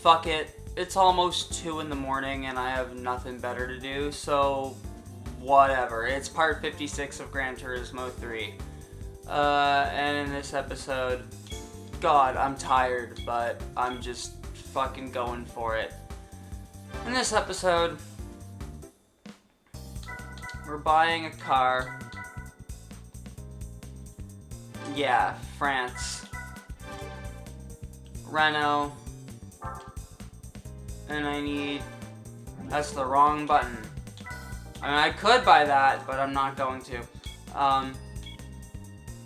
Fuck it. It's almost 2 in the morning and I have nothing better to do, so whatever. It's part 56 of Gran Turismo 3. And in this episode, God, I'm tired, but I'm just fucking going for it. In this episode, we're buying a car. Yeah, France. Renault. And I need... That's the wrong button. I mean, I could buy that, but I'm not going to.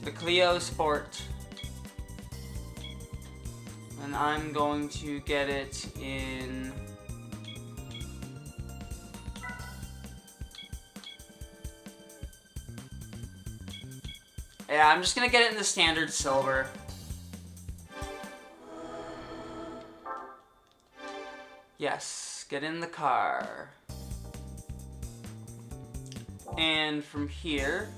The Clio Sport. And I'm going to get it in... Yeah, I'm just gonna get it in the standard silver. Yes, get in the car. And from here...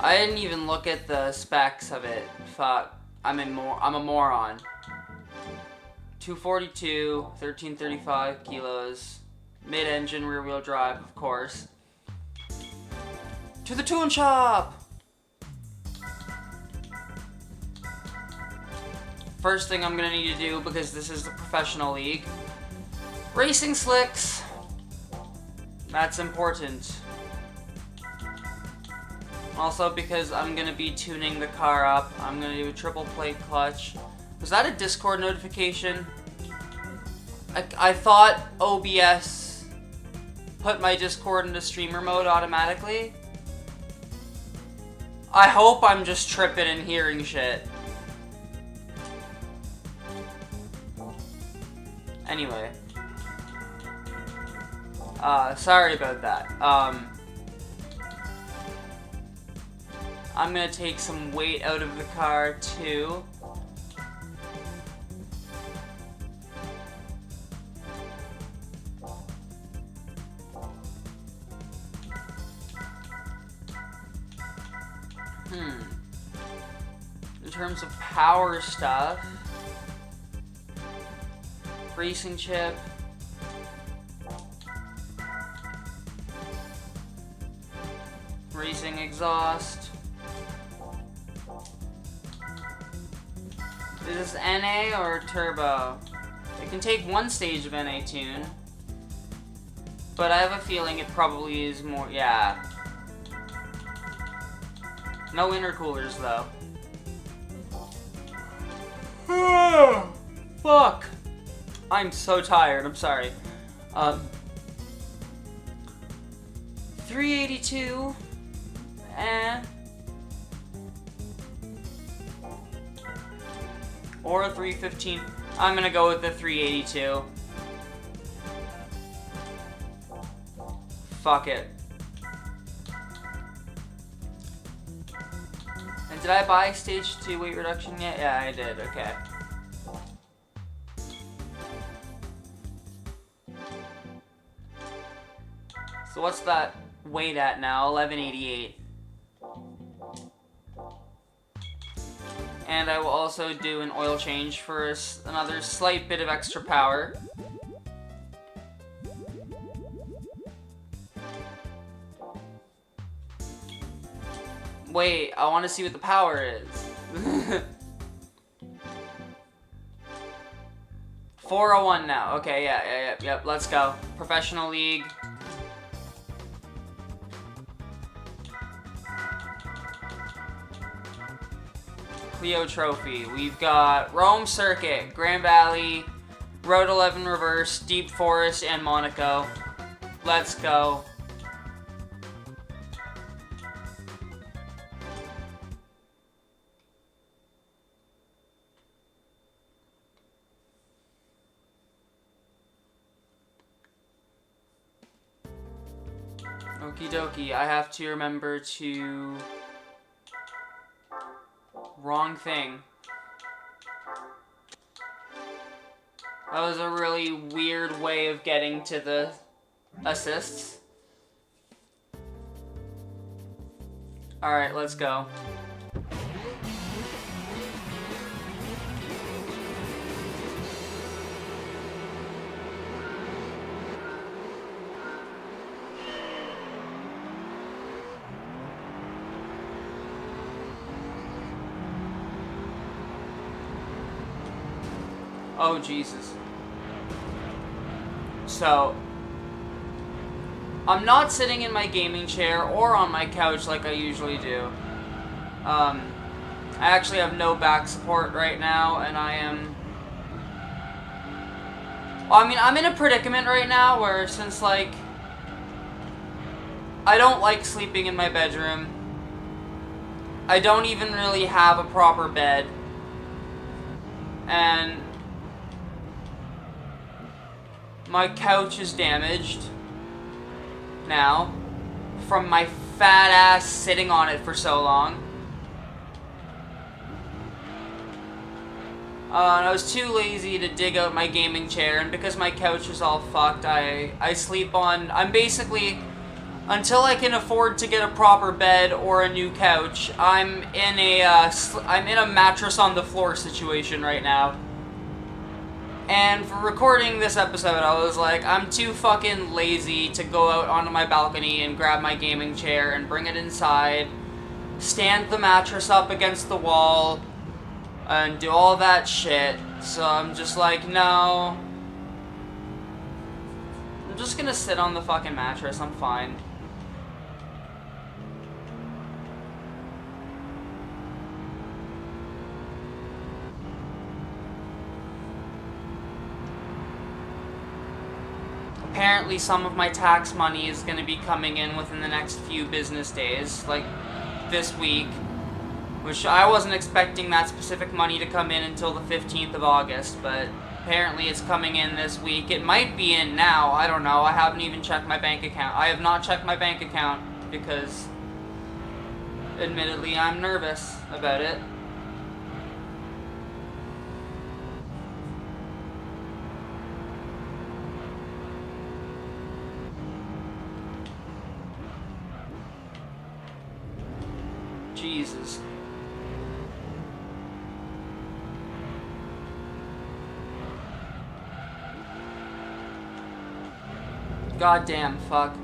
I didn't even look at the specs of it. Fuck. I'm a moron. 242, 1335 kilos. Mid-engine, rear-wheel drive, of course. To the tune shop! First thing I'm gonna need to do, because this is the professional league, racing slicks. That's important. Also, because I'm gonna be tuning the car up, I'm gonna do a triple plate clutch. Was that a Discord notification? I thought OBS put my Discord into streamer mode automatically. I hope I'm just tripping and hearing shit. Anyway. Sorry about that. I'm gonna take some weight out of the car, too. In terms of power stuff, racing chip, racing exhaust. Is this NA or turbo? It can take one stage of NA tune, but I have a feeling it probably is more, yeah. No intercoolers though. Fuck! I'm so tired, I'm sorry. 382, or a 315. I'm gonna go with the 382. Fuck it. And did I buy stage 2 weight reduction yet? Yeah, I did, okay. So what's that weight at now? 1188. And I will also do an oil change for another slight bit of extra power. Wait, I want to see what the power is. 401 now. Okay, yep, let's go. Professional league. Clio Trophy. We've got Rome Circuit, Grand Valley, Road 11 Reverse, Deep Forest, and Monaco. Let's go. Okie dokie, I have to remember to... Wrong thing. That was a really weird way of getting to the assists. Alright, let's go. Oh, Jesus. So, I'm not sitting in my gaming chair or on my couch like I usually do. I actually have no back support right now, and I am... Well, I mean, I'm in a predicament right now where since, like, I don't like sleeping in my bedroom. I don't even really have a proper bed. And my couch is damaged now from my fat ass sitting on it for so long. And I was too lazy to dig out my gaming chair, and because my couch is all fucked, I sleep on... I'm basically... Until I can afford to get a proper bed or a new couch, I'm in a mattress on the floor situation right now. And for recording this episode, I was like, I'm too fucking lazy to go out onto my balcony and grab my gaming chair and bring it inside, stand the mattress up against the wall, and do all that shit. So I'm just like, no. I'm just gonna sit on the fucking mattress, I'm fine. Apparently some of my tax money is gonna be coming in within the next few business days, like this week. Which I wasn't expecting that specific money to come in until the 15th of August, but apparently it's coming in this week. It might be in now, I don't know. I haven't even checked my bank account. I have not checked my bank account because, admittedly, I'm nervous about it. Jesus. Goddamn, fuck.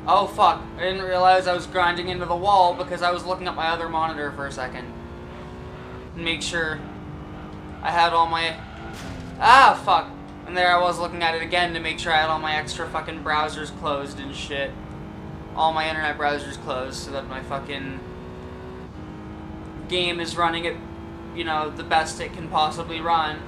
Oh, fuck. I didn't realize I was grinding into the wall because I was looking at my other monitor for a second. Make sure I had all my... Ah, fuck. And there I was looking at it again to make sure I had all my extra fucking browsers closed and shit. All my internet browsers closed so that my fucking game is running at, you know, the best it can possibly run.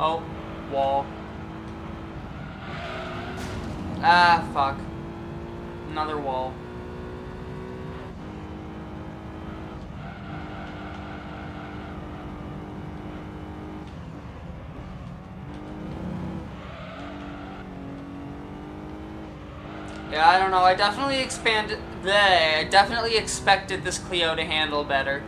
Oh, wall. Ah, fuck. Another wall. Yeah, I don't know. I definitely expected this Clio to handle better.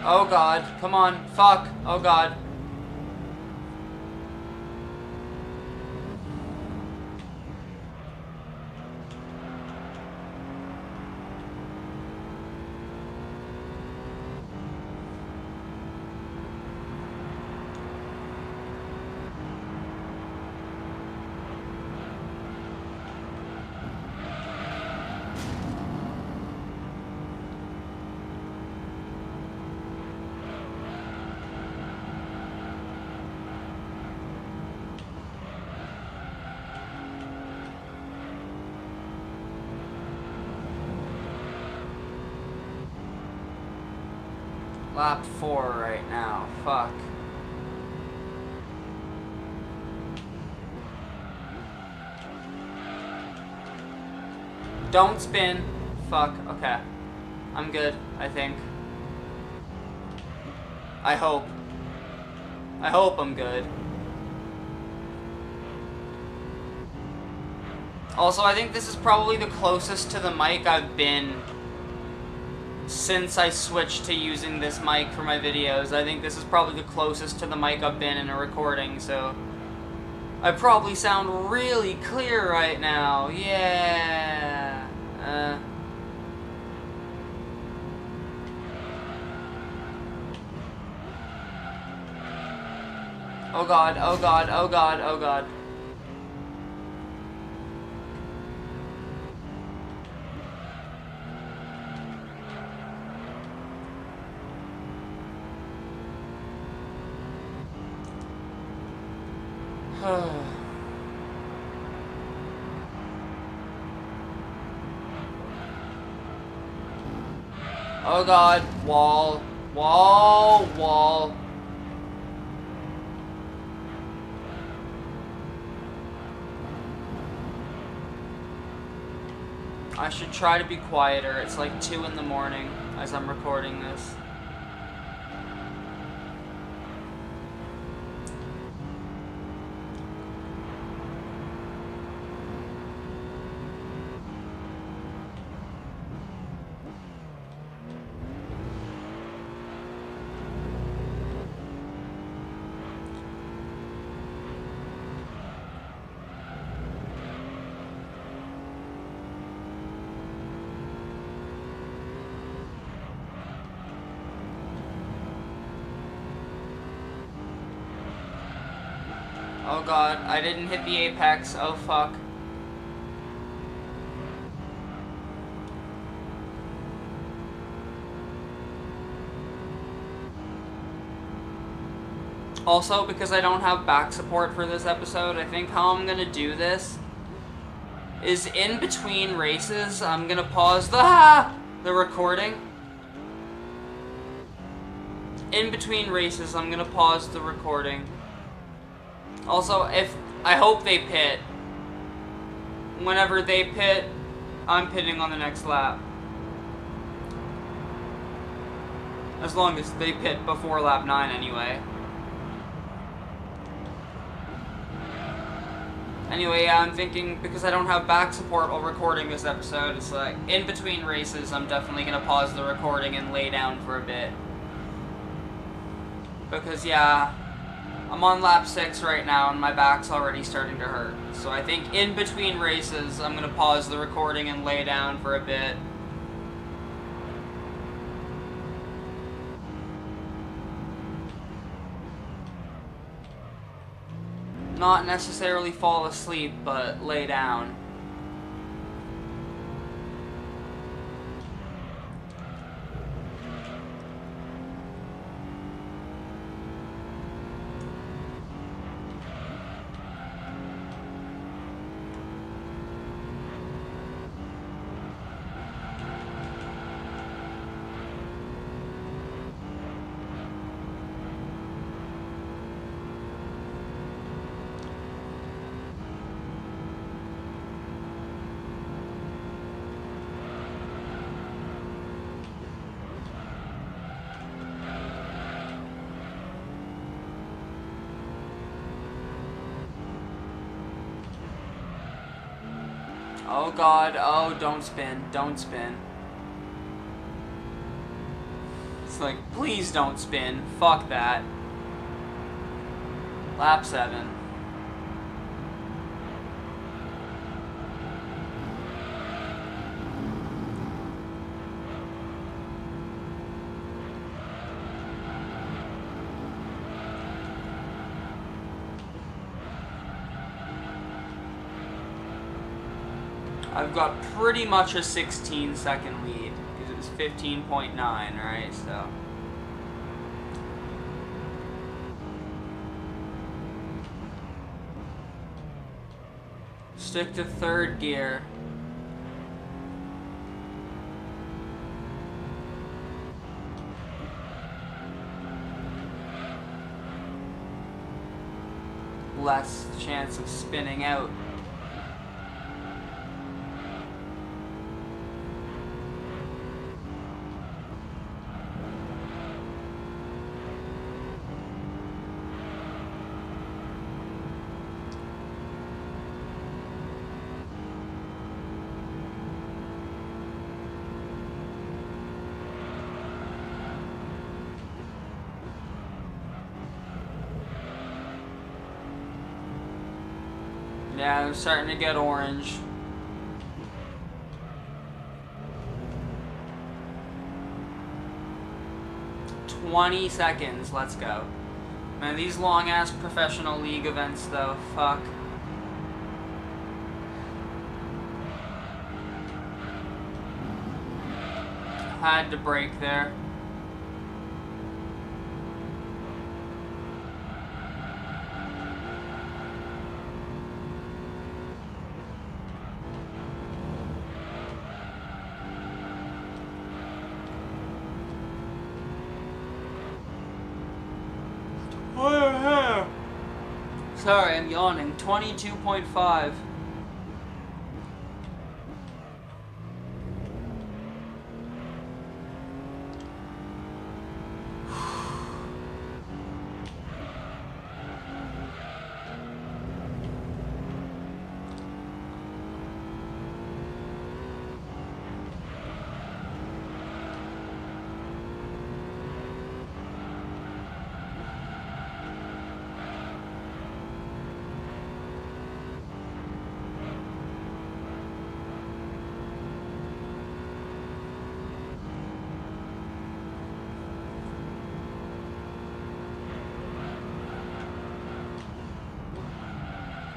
Oh god, come on, fuck, oh god. lap 4 right now. Fuck. Don't spin. Fuck. Okay. I'm good, I think. I hope. I hope I'm good. Also, I think this is probably the closest to the mic I've been since I switched to using this mic for my videos. I think this is probably the closest to the mic I've been in a recording, so I probably sound really clear right now. Yeah. Oh god, oh god, oh god, oh god. Oh god, wall, wall, wall. I should try to be quieter. It's like 2 in the morning as I'm recording this. Oh god, I didn't hit the apex. Oh fuck. Also, because I don't have back support for this episode, I think how I'm gonna do this is in between races, I'm gonna pause the recording. In between races, I'm gonna pause the recording. Also, I hope they pit. Whenever they pit, I'm pitting on the next lap. As long as they pit before lap 9 anyway. Anyway, yeah, I'm thinking, because I don't have back support while recording this episode, it's like, in between races, I'm definitely gonna pause the recording and lay down for a bit. Because, yeah, I'm on lap 6 right now, and my back's already starting to hurt. So I think in between races, I'm gonna pause the recording and lay down for a bit. Not necessarily fall asleep, but lay down. Oh god, oh, don't spin, don't spin. It's like, please don't spin, fuck that. Lap 7. I've got pretty much a 16-second lead, because it was 15.9, right, so. Stick to third gear. less chance of spinning out. Yeah, I'm starting to get orange. "20 seconds, let's go." Man, these long-ass professional league events, though, fuck. Had to brake there. Sorry, I'm yawning. 22.5.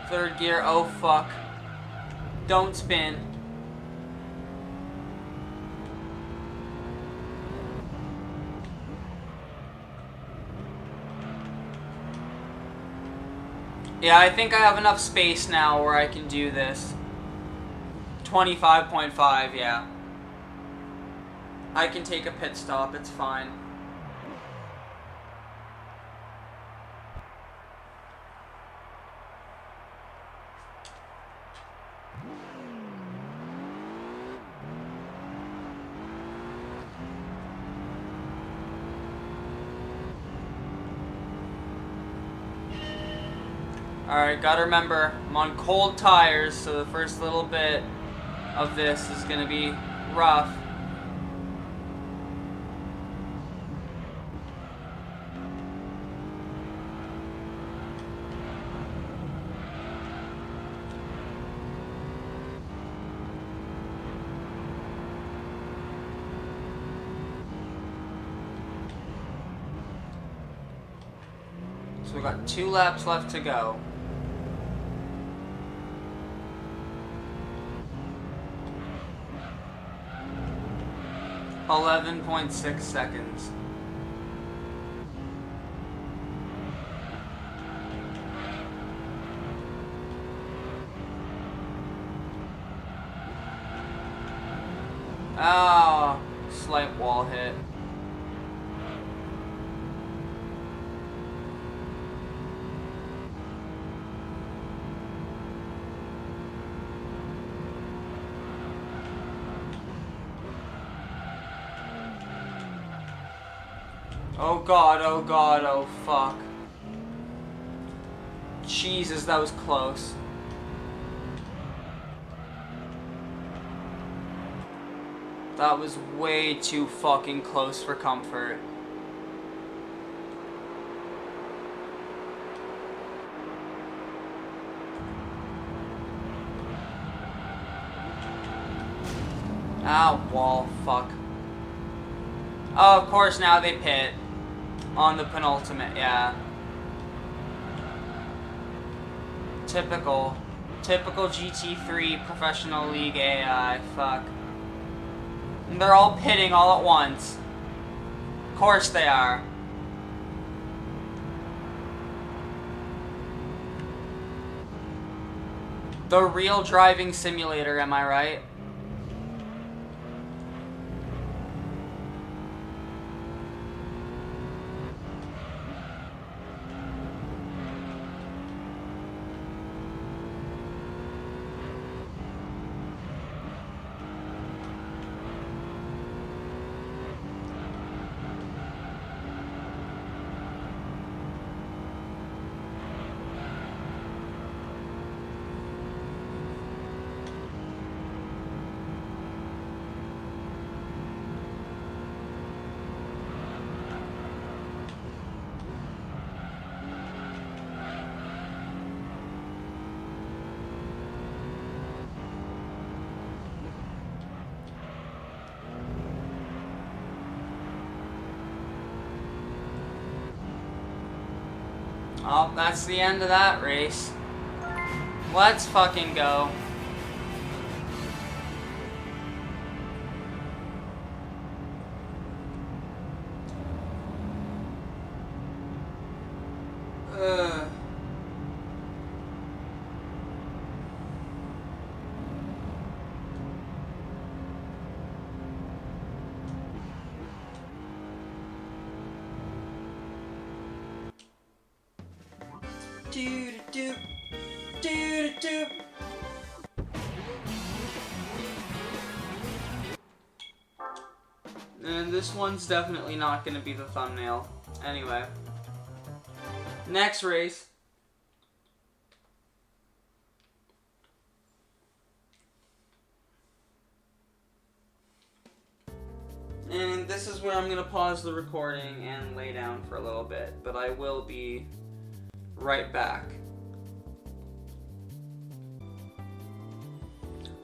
Third gear, oh fuck. Don't spin. Yeah, I think I have enough space now where I can do this. 25.5, yeah. I can take a pit stop, it's fine. Alright, gotta remember, I'm on cold tires, so the first little bit of this is gonna be rough. So we've got 2 laps left to go. .6 seconds. Oh, slight wall hit. Oh god, oh god, oh fuck. Jesus, that was close. That was way too fucking close for comfort. Ah, wall, fuck. Oh, of course, now they pit. On the penultimate, yeah. Typical GT3 Professional League AI, fuck. And they're all pitting all at once. Of course they are. The real driving simulator, am I right? Oh, that's the end of that race. Let's fucking go. Ugh. Do-do-do. Do-do-do. And this one's definitely not going to be the thumbnail. Anyway. Next race. And this is where I'm going to pause the recording and lay down for a little bit. But I will be right back.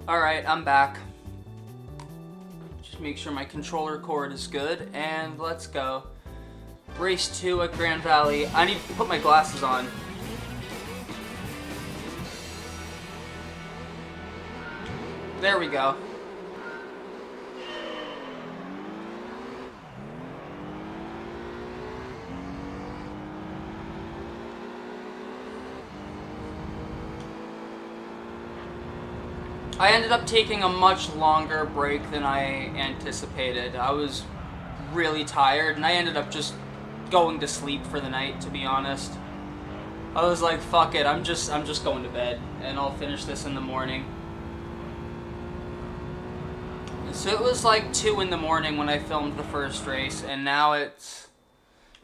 Alright, I'm back. Just make sure my controller cord is good, and let's go. Race 2 at Grand Valley. I need to put my glasses on. There we go. I ended up taking a much longer break than I anticipated. I was really tired, and I ended up just going to sleep for the night, to be honest. I was like, fuck it, I'm just going to bed, and I'll finish this in the morning. So it was like 2 in the morning when I filmed the first race, and now it's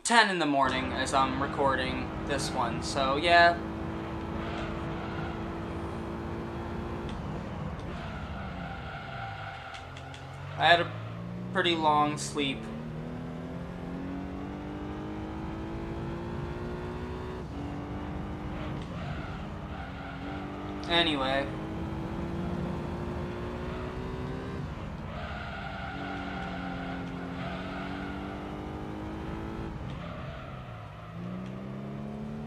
10 in the morning as I'm recording this one, so yeah. I had a pretty long sleep. Anyway.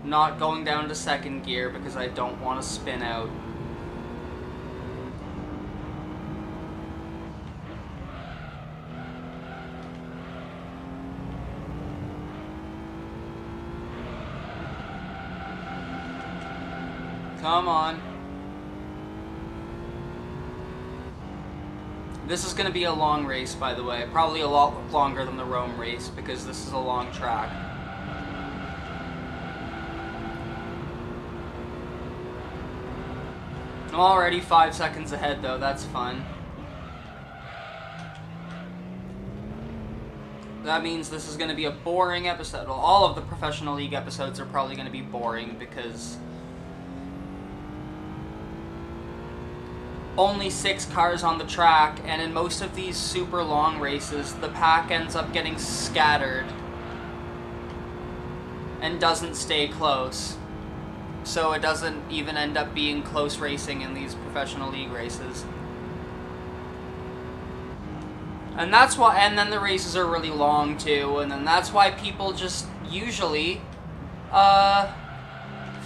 Not going down to second gear because I don't want to spin out. Come on. This is going to be a long race, by the way. Probably a lot longer than the Rome race because this is a long track. I'm already 5 seconds ahead, though. That's fun. That means this is going to be a boring episode. Well, all of the Professional League episodes are probably going to be boring because only 6 cars on the track, and in most of these super long races, the pack ends up getting scattered and doesn't stay close. So it doesn't even end up being close racing in these Professional League races. And that's why, and then the races are really long too, and then that's why people just usually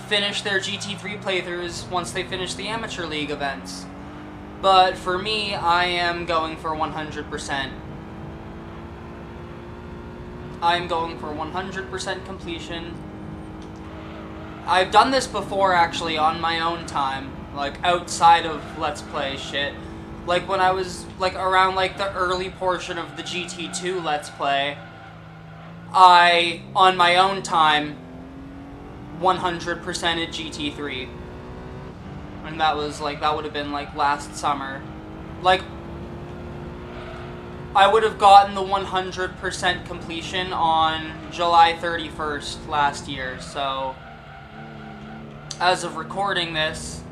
finish their GT3 playthroughs once they finish the Amateur League events. But for me, I am going for 100%. I'm going for 100% completion. I've done this before, actually, on my own time. Like, outside of Let's Play shit. Like, when I was, like, around, like, the early portion of the GT2 Let's Play, I, on my own time, 100%ed GT3. And that was, like, that would have been, like, last summer. Like, I would have gotten the 100% completion on July 31st last year, so as of recording this,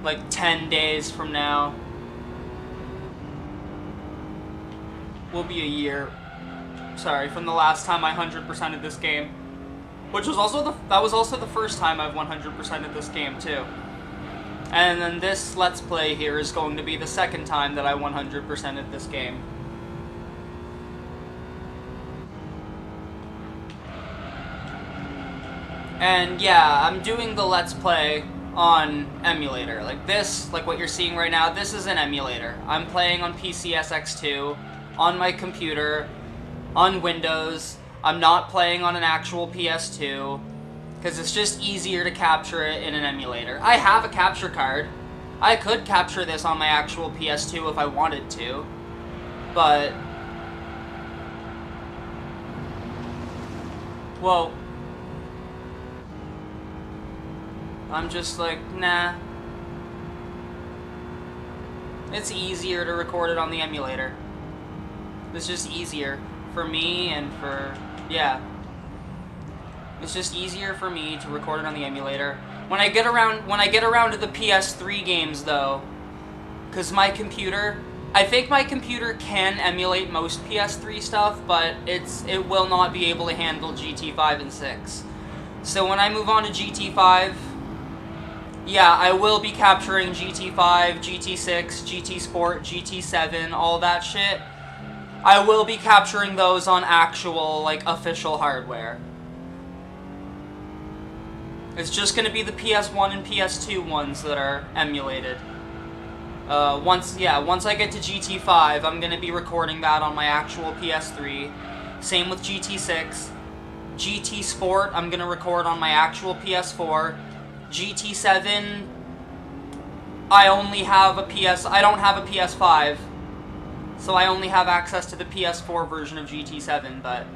like 10 days from now, will be a year. Sorry, from the last time I 100%ed this game. Which was also that was also the first time I've 100%ed this game, too. And then this Let's Play here is going to be the second time that I 100%ed this game. And yeah, I'm doing the Let's Play on emulator. Like this, like what you're seeing right now, this is an emulator. I'm playing on PCSX2, on my computer, on Windows. I'm not playing on an actual PS2, because it's just easier to capture it in an emulator. I have a capture card. I could capture this on my actual PS2 if I wanted to, but... Whoa. I'm just like, nah. It's easier to record it on the emulator. It's just easier for me and for, yeah. It's just easier for me to record it on the emulator. When I get around to the PS3 games though, cuz my computer, I think my computer can emulate most PS3 stuff, but it will not be able to handle GT5 and 6. So when I move on to GT5, yeah, I will be capturing GT5, GT6, GT Sport, GT7, all that shit. I will be capturing those on actual, like, official hardware. It's just gonna be the PS1 and PS2 ones that are emulated. Once I get to GT5, I'm gonna be recording that on my actual PS3. Same with GT6. GT Sport, I'm gonna record on my actual PS4. GT7, I don't have a PS5, so I only have access to the PS4 version of GT7, but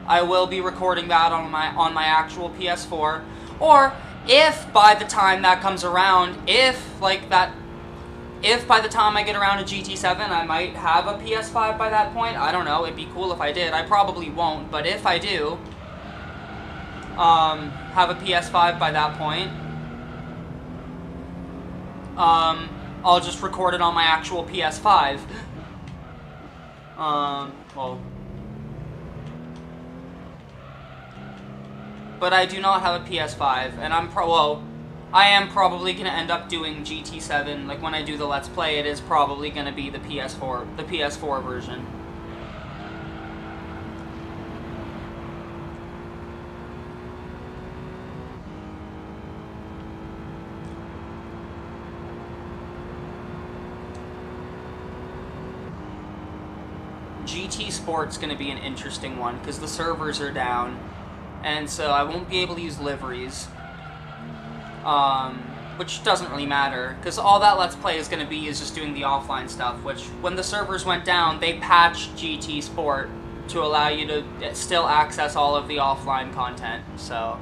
I will be recording that on my actual PS4. Or if by the time that comes around, if by the time I get around to GT7, I might have a PS5 by that point. I don't know, it'd be cool if I did. I probably won't, but if I do have a PS5 by that point, I'll just record it on my actual PS5. Well, but I do not have a PS5, and I am probably gonna end up doing GT7. Like when I do the Let's Play, it is probably gonna be the PS4 version. GT Sport's going to be an interesting one, because the servers are down, and so I won't be able to use liveries, which doesn't really matter, because all that Let's Play is going to be is just doing the offline stuff, which, when the servers went down, they patched GT Sport to allow you to still access all of the offline content, so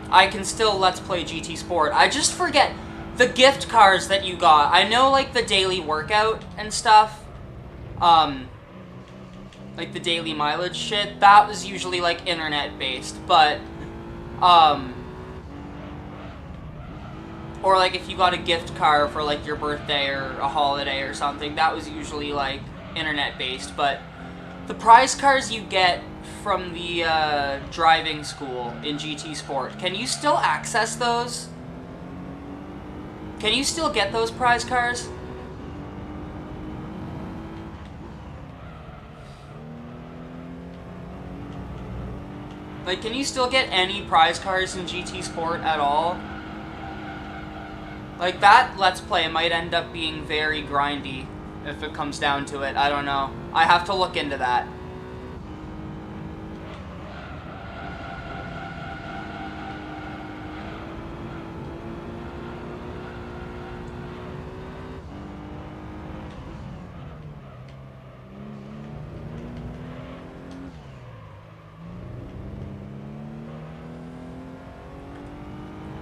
I can still Let's Play GT Sport. I just forget the gift cards that you got. I know, like, the daily workout and stuff, like the daily mileage shit, that was usually, like, internet-based, but, or, like, if you got a gift card for, like, your birthday or a holiday or something, that was usually, like, internet-based, but the prize cards you get from the, driving school in GT Sport, can you still access those? Can you still get those prize cards? Like, can you still get any prize cards in GT Sport at all? Like, that Let's Play might end up being very grindy if it comes down to it. I don't know. I have to look into that.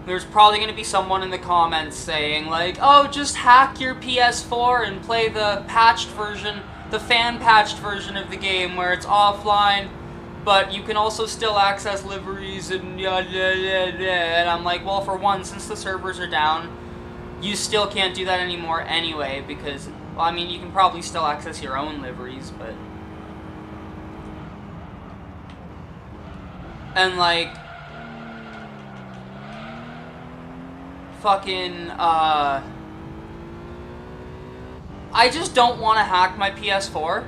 There's probably going to be someone in the comments saying, like, oh, just hack your PS4 and play the patched version, the fan-patched version of the game where it's offline, but you can also still access liveries and yada yada. And I'm like, well, for one, since the servers are down, you still can't do that anymore anyway, because, well, I mean, you can probably still access your own liveries, but... And, like... fucking, I just don't want to hack my PS4,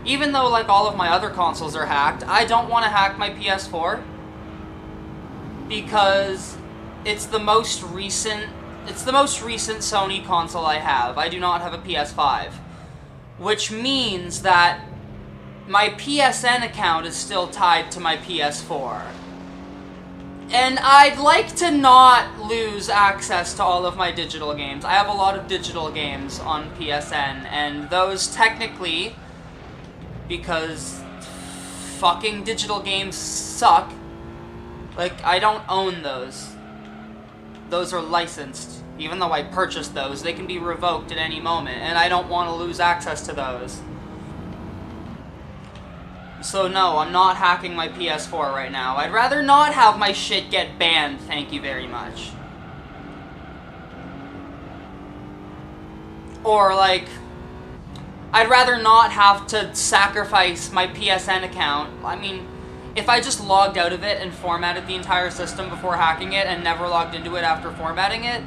Even though, like, all of my other consoles are hacked, I don't want to hack my PS4. Because it's the most recent Sony console I have. I do not have a PS5. Which means that my PSN account is still tied to my PS4. And I'd like to not lose access to all of my digital games. I have a lot of digital games on PSN, and those technically, because fucking digital games suck, like, I don't own those. Those are licensed. Even though I purchased those, they can be revoked at any moment, and I don't want to lose access to those. So no, I'm not hacking my PS4 right now. I'd rather not have my shit get banned, thank you very much. Or, like, I'd rather not have to sacrifice my PSN account. I mean, if I just logged out of it and formatted the entire system before hacking it and never logged into it after formatting it,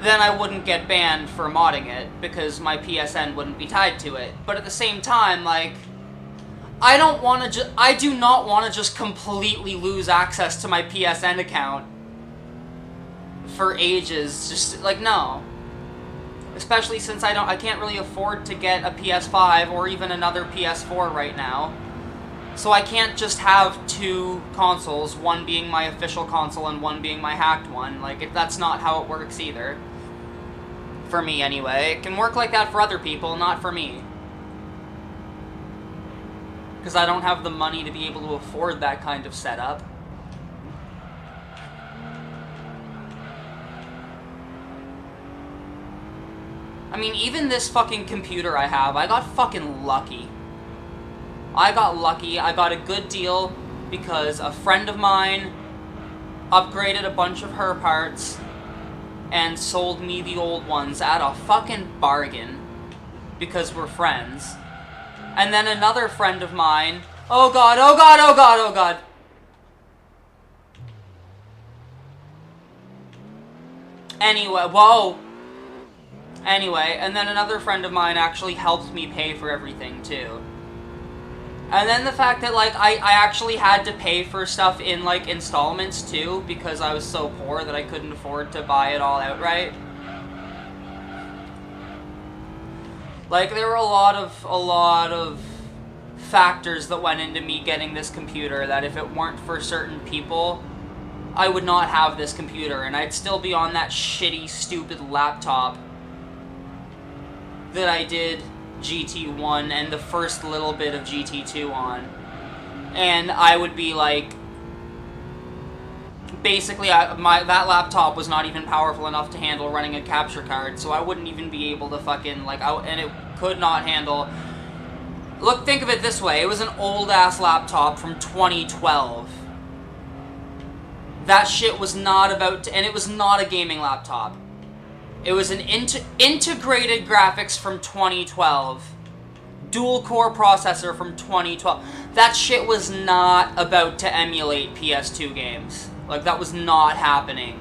then I wouldn't get banned for modding it, because my PSN wouldn't be tied to it. But at the same time, like, I do not want to just completely lose access to my PSN account for ages. Just, like, no. Especially since I can't really afford to get a PS5 or even another PS4 right now. So I can't just have two consoles, one being my official console and one being my hacked one. Like, that's not how it works either. For me, anyway. It can work like that for other people, not for me. Because I don't have the money to be able to afford that kind of setup. I mean, even this fucking computer I have, I got fucking lucky. I got lucky. I got a good deal because a friend of mine upgraded a bunch of her parts and sold me the old ones at a fucking bargain because we're friends. And then another friend of mine... Oh god, oh god, oh god, oh god. Anyway, whoa. Anyway, and then another friend of mine actually helped me pay for everything, too. And then the fact that, like, I actually had to pay for stuff in, like, installments, too, because I was so poor that I couldn't afford to buy it all outright. Like, there were a lot of factors that went into me getting this computer that if it weren't for certain people, I would not have this computer, and I'd still be on that shitty, stupid laptop that I did GT1 and the first little bit of GT2 on. And I would be like... Basically, that laptop was not even powerful enough to handle running a capture card, so I wouldn't even be able to fucking, like, and it could not handle... Look, think of it this way. It was an old-ass laptop from 2012. That shit was not about to... And it was not a gaming laptop. It was an integrated graphics from 2012. Dual-core processor from 2012. That shit was not about to emulate PS2 games. Like, that was not happening.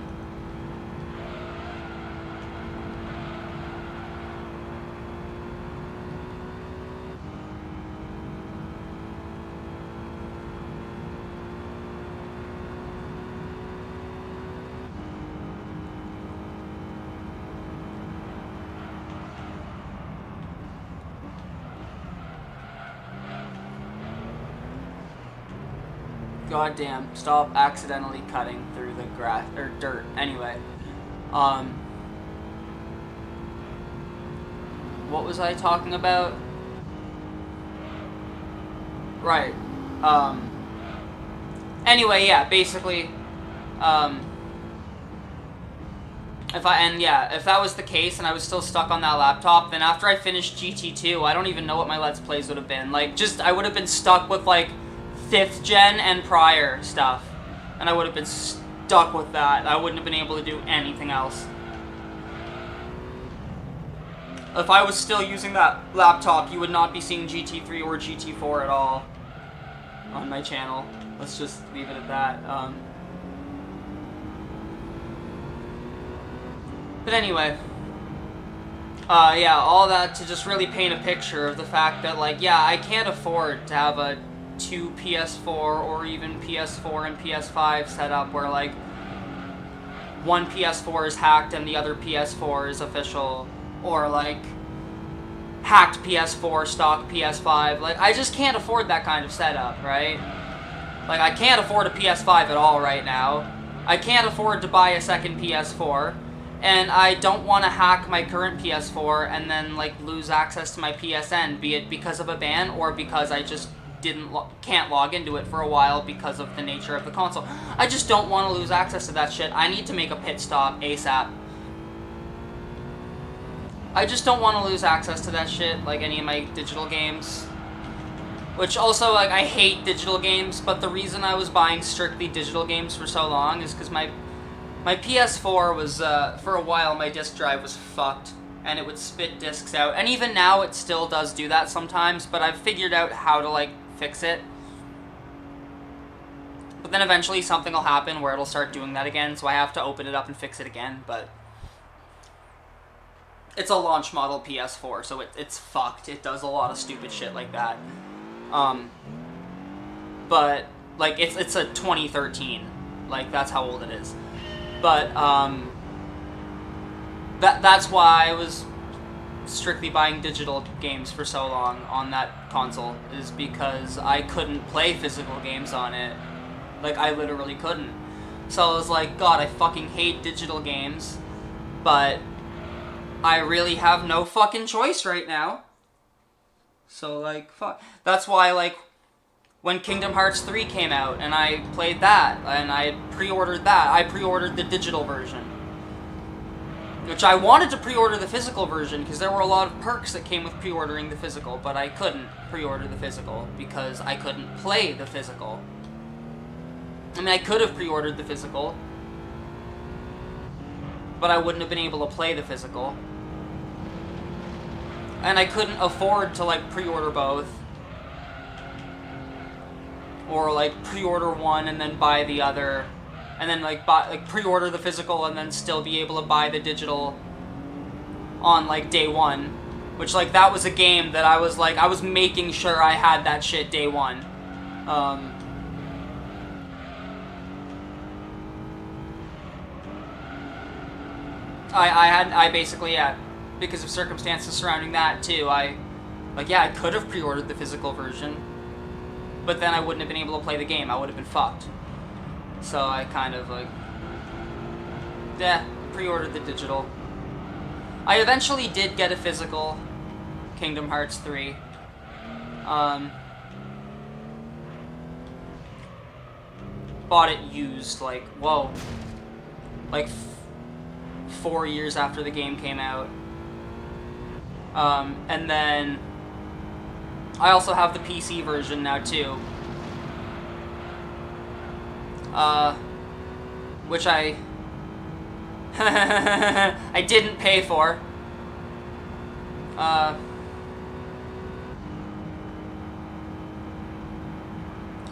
God damn, stop accidentally cutting through the grass, or dirt. Anyway, what was I talking about? Right, anyway, yeah, basically, if that was the case and I was still stuck on that laptop, then after I finished GT2, I don't even know what my Let's Plays would have been. Like, I would have been stuck with, like, 5th gen and prior stuff. And I would have been stuck with that. I wouldn't have been able to do anything else. If I was still using that laptop, you would not be seeing GT3 or GT4 at all on my channel. Let's just leave it at that. But anyway, Yeah, all that to just really paint a picture of the fact that, like, yeah, I can't afford to have a two PS4 or even PS4 and PS5 setup where, like, one PS4 is hacked and the other PS4 is official, or, like, hacked PS4, stock PS5. Like, I just can't afford that kind of setup, right? Like, I can't afford a PS5 at all right now. I can't afford to buy a second PS4. And I don't want to hack my current PS4 and then, like, lose access to my PSN, be it because of a ban or because I just can't log into it for a while because of the nature of the console. I just don't want to lose access to that shit. I need to make a pit stop ASAP. I just don't want to lose access to that shit, like any of my digital games. Which also, like, I hate digital games, but the reason I was buying strictly digital games for so long is because my PS4 was, for a while, my disk drive was fucked, and it would spit discs out. And even now, it still does do that sometimes, but I've figured out how to, like, fix it. But then eventually something will happen where it'll start doing that again, so I have to open it up and fix it again, but it's a launch model PS4, so it's fucked. It does a lot of stupid shit like that. But, like, it's a 2013. Like, that's how old it is. But, that's why I was strictly buying digital games for so long on that console, is because I couldn't play physical games on it. Like, I literally couldn't. So I was like, God, I fucking hate digital games, but I really have no fucking choice right now. So, like, fuck. That's why, like, when Kingdom Hearts 3 came out, and I played that, and I pre-ordered that, I pre-ordered the digital version. Which I wanted to pre-order the physical version, because there were a lot of perks that came with pre-ordering the physical, but I couldn't pre-order the physical, because I couldn't play the physical. I mean, I could have pre-ordered the physical, but I wouldn't have been able to play the physical. And I couldn't afford to, like, pre-order both. Or, like, pre-order one and then buy the other. And then, like, pre-order the physical and then still be able to buy the digital on, like, day one. Which, like, that was a game that I was, like, I was making sure I had that shit day one. I basically, yeah, because of circumstances surrounding that, too, I could have pre-ordered the physical version, but then I wouldn't have been able to play the game. I would have been fucked. So I kind of, like, pre-ordered the digital. I eventually did get a physical Kingdom Hearts 3. Bought it used, like, whoa. Like, 4 years after the game came out. And then I also have the PC version now too. Which I I didn't pay for.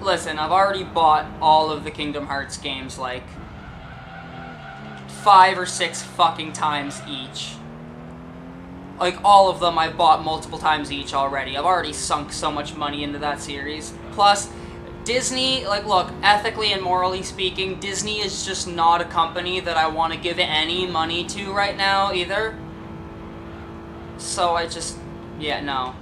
Listen, I've already bought all of the Kingdom Hearts games, like, 5 or 6 fucking times each. Like, all of them I've bought multiple times each already. I've already sunk so much money into that series. Plus, Disney, like, look, ethically and morally speaking, Disney is just not a company that I want to give any money to right now, either. So I just, yeah, no.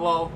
Whoa.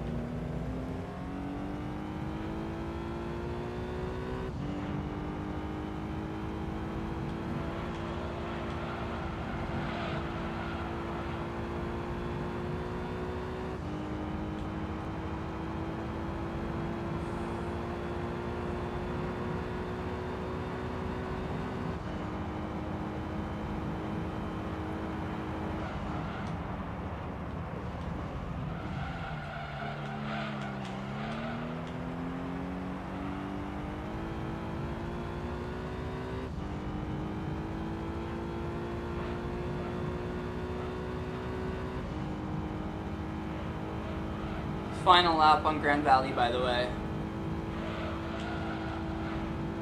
Final lap on Grand Valley, by the way.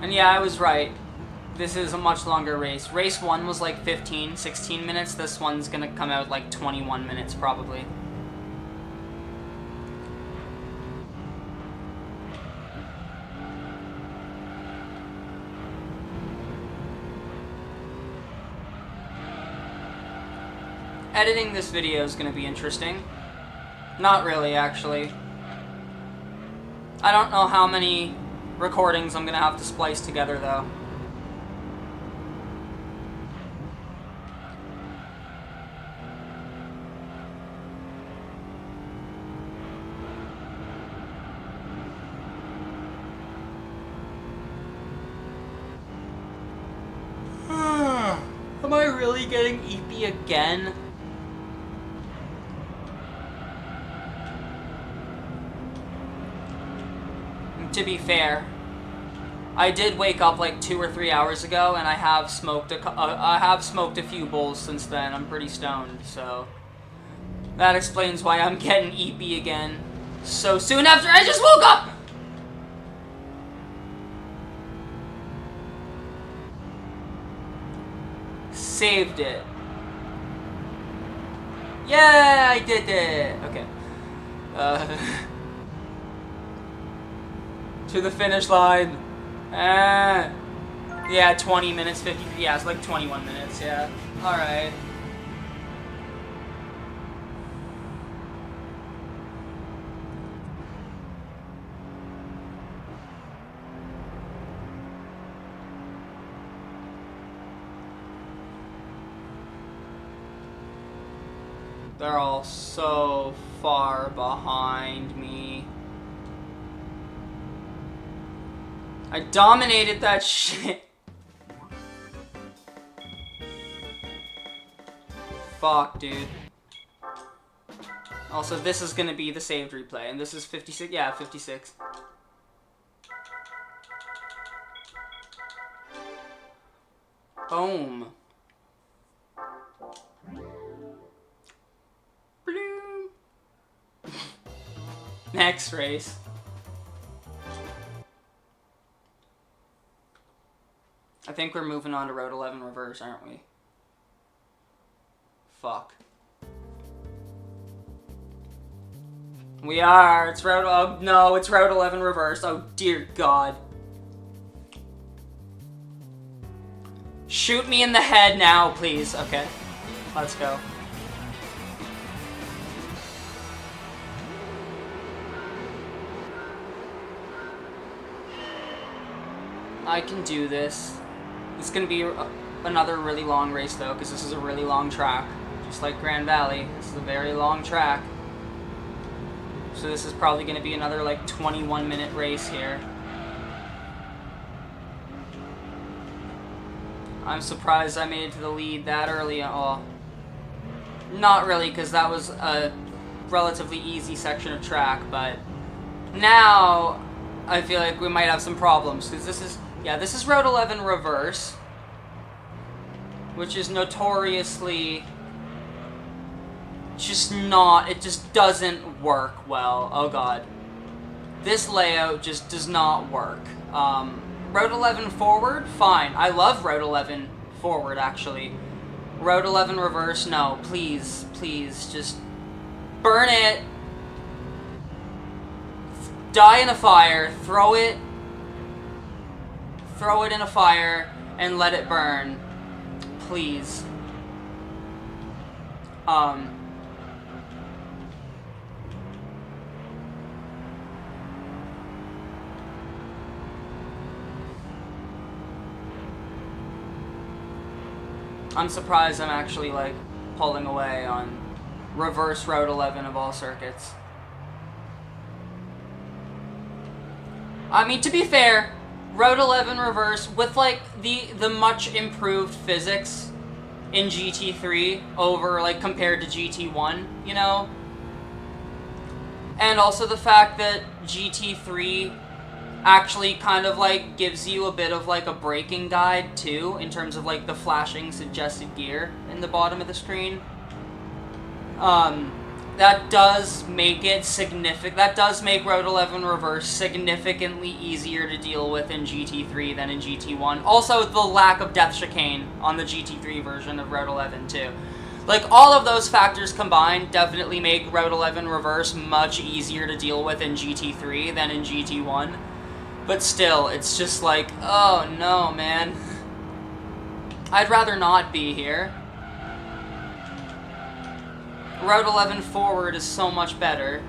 And yeah, I was right. This is a much longer race. Race 1 was like 15, 16 minutes. This one's gonna come out like 21 minutes, probably. Editing this video is gonna be interesting. Not really, actually. I don't know how many recordings I'm gonna have to splice together, though. Am I really getting EP again? To be fair, I did wake up like 2 or 3 hours ago, and I have smoked a few bowls since then. I'm pretty stoned, so that explains why I'm getting EP again so soon after I just woke up. Saved it. Yeah, I did it. Okay. To the finish line. Yeah, 20 minutes, 50. Yeah, it's like 21 minutes. Yeah. All right. They're all so far behind me. I dominated that shit. Fuck, dude. Also, this is gonna be the saved replay, and this is 56. Yeah, 56. Boom. Next race. I think we're moving on to Road 11 reverse, aren't we? Fuck. We are. It's Road... Oh, no, it's Road 11 reverse. Oh, dear God. Shoot me in the head now, please. Okay. Let's go. I can do this. It's gonna be another really long race though, because this is a really long track. Just like Grand Valley, this is a very long track. So this is probably gonna be another like 21-minute race here. I'm surprised I made it to the lead that early. Oh, not really, because that was a relatively easy section of track, but now I feel like we might have some problems, because this is... Yeah, this is Road 11 reverse, which is notoriously just not, it just doesn't work well. Oh God. This layout just does not work. Road 11 forward, fine. I love Road 11 forward, actually. Road 11 reverse, no, please, please, just burn it. Die in a fire, throw it in a fire, and let it burn. Please. I'm surprised I'm actually, like, pulling away on reverse Route 11 of all circuits. I mean, to be fair, Route 11 reverse, with, like, the much improved physics in GT3 over, like, compared to GT1, you know? And also the fact that GT3 actually kind of, like, gives you a bit of, like, a braking guide, too, in terms of, like, the flashing suggested gear in the bottom of the screen. That does make it that does make Route 11 reverse significantly easier to deal with in GT3 than in GT1. Also, the lack of depth chicane on the GT3 version of Route 11, too. Like, all of those factors combined definitely make Route 11 reverse much easier to deal with in GT3 than in GT1. But still, it's just like, oh no, man. I'd rather not be here. Route 11 forward is so much better.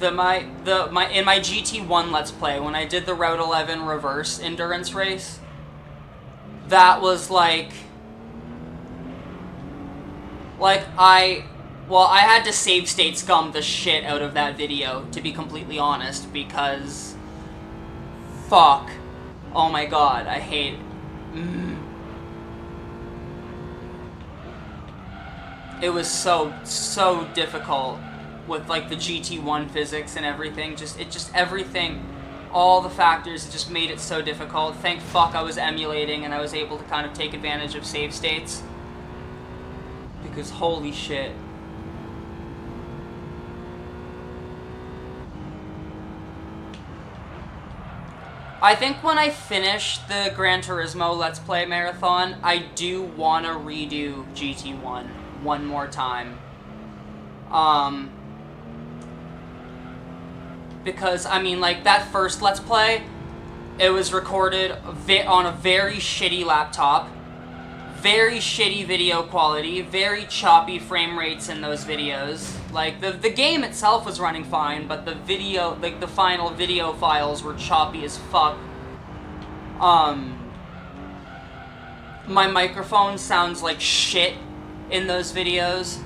In my GT1 Let's Play, when I did the Route 11 reverse endurance race, that was like I had to save state scum the shit out of that video, to be completely honest, because fuck. Oh my god, I hate it. It was so difficult with, like, the GT1 physics and everything. Everything, all the factors, it just made it so difficult. Thank fuck I was emulating and I was able to kind of take advantage of save states. Because holy shit. I think when I finish the Gran Turismo Let's Play Marathon, I do want to redo GT1 one more time. Because, I mean, like, that first Let's Play, it was recorded on a very shitty laptop, very shitty video quality, very choppy frame rates in those videos. Like, the game itself was running fine, but the video, like, the final video files were choppy as fuck. My microphone sounds like shit in those videos.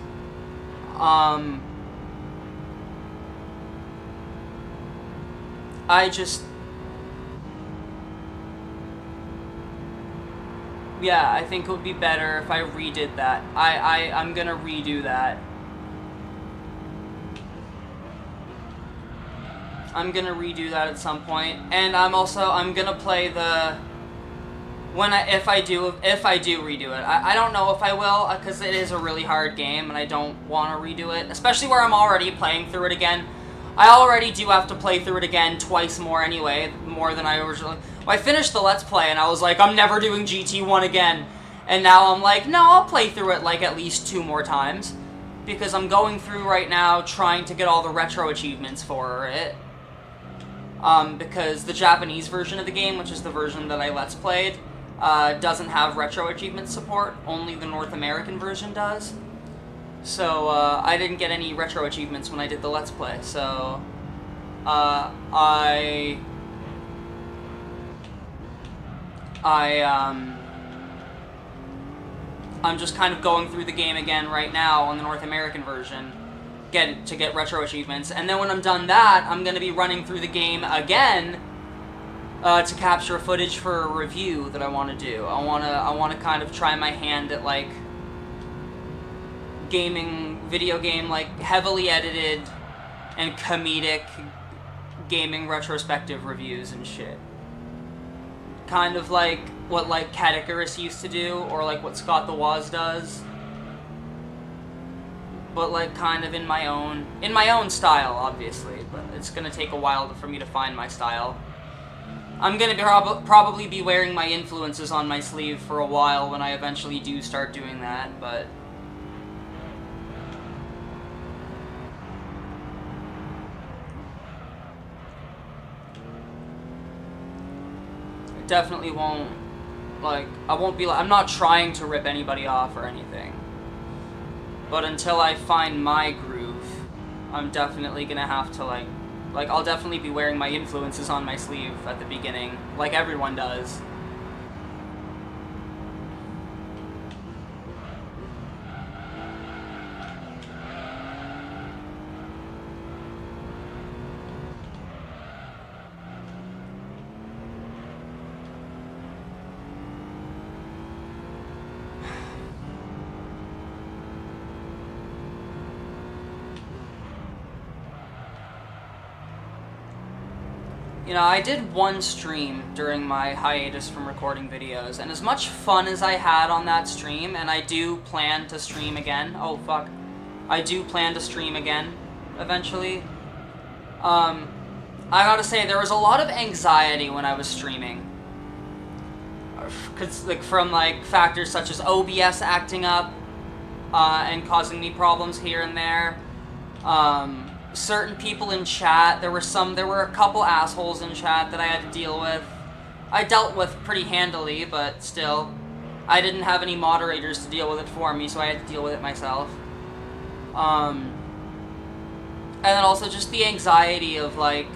Yeah, I think it would be better if I redid that. I'm gonna redo that. I'm gonna redo that at some point. And I'm gonna play the... If I do redo it. I don't know if I will, because it is a really hard game, and I don't want to redo it. Especially where I'm already playing through it again. I already do have to play through it again twice more anyway, more than I originally... Well, I finished the Let's Play, and I was like, I'm never doing GT1 again. And now I'm like, no, I'll play through it, like, at least 2 more times. Because I'm going through right now trying to get all the retro achievements for it. Because the Japanese version of the game, which is the version that I Let's Played, doesn't have retro achievement support. Only the North American version does. So, I didn't get any retro achievements when I did the Let's Play, so... I'm just kind of going through the game again right now on the North American version to get retro achievements. And then when I'm done that, I'm going to be running through the game again to capture footage for a review that I want to do. I want to kind of try my hand at, like, video game, like, heavily edited and comedic gaming retrospective reviews and shit. Kind of like what, like, Cat Icarus used to do, or like what Scott the Woz does. But, like, kind of in my own style, obviously, but it's gonna take a while for me to find my style. I'm gonna probably be wearing my influences on my sleeve for a while when I eventually do start doing that, but... Definitely won't like, I won't be like, I'm not trying to rip anybody off or anything. But until I find my groove, I'm definitely gonna have to, like, I'll definitely be wearing my influences on my sleeve at the beginning, like everyone does. You know, I did one stream during my hiatus from recording videos, and as much fun as I had on that stream, and I do plan to stream again, oh fuck, I do plan to stream again, eventually, I gotta say, there was a lot of anxiety when I was streaming. Cause, like, from, like, factors such as OBS acting up, and causing me problems here and there, certain people in chat, there were a couple assholes in chat that I had to deal with. I dealt with pretty handily, but still, I didn't have any moderators to deal with it for me, so I had to deal with it myself. And then also just the anxiety of, like,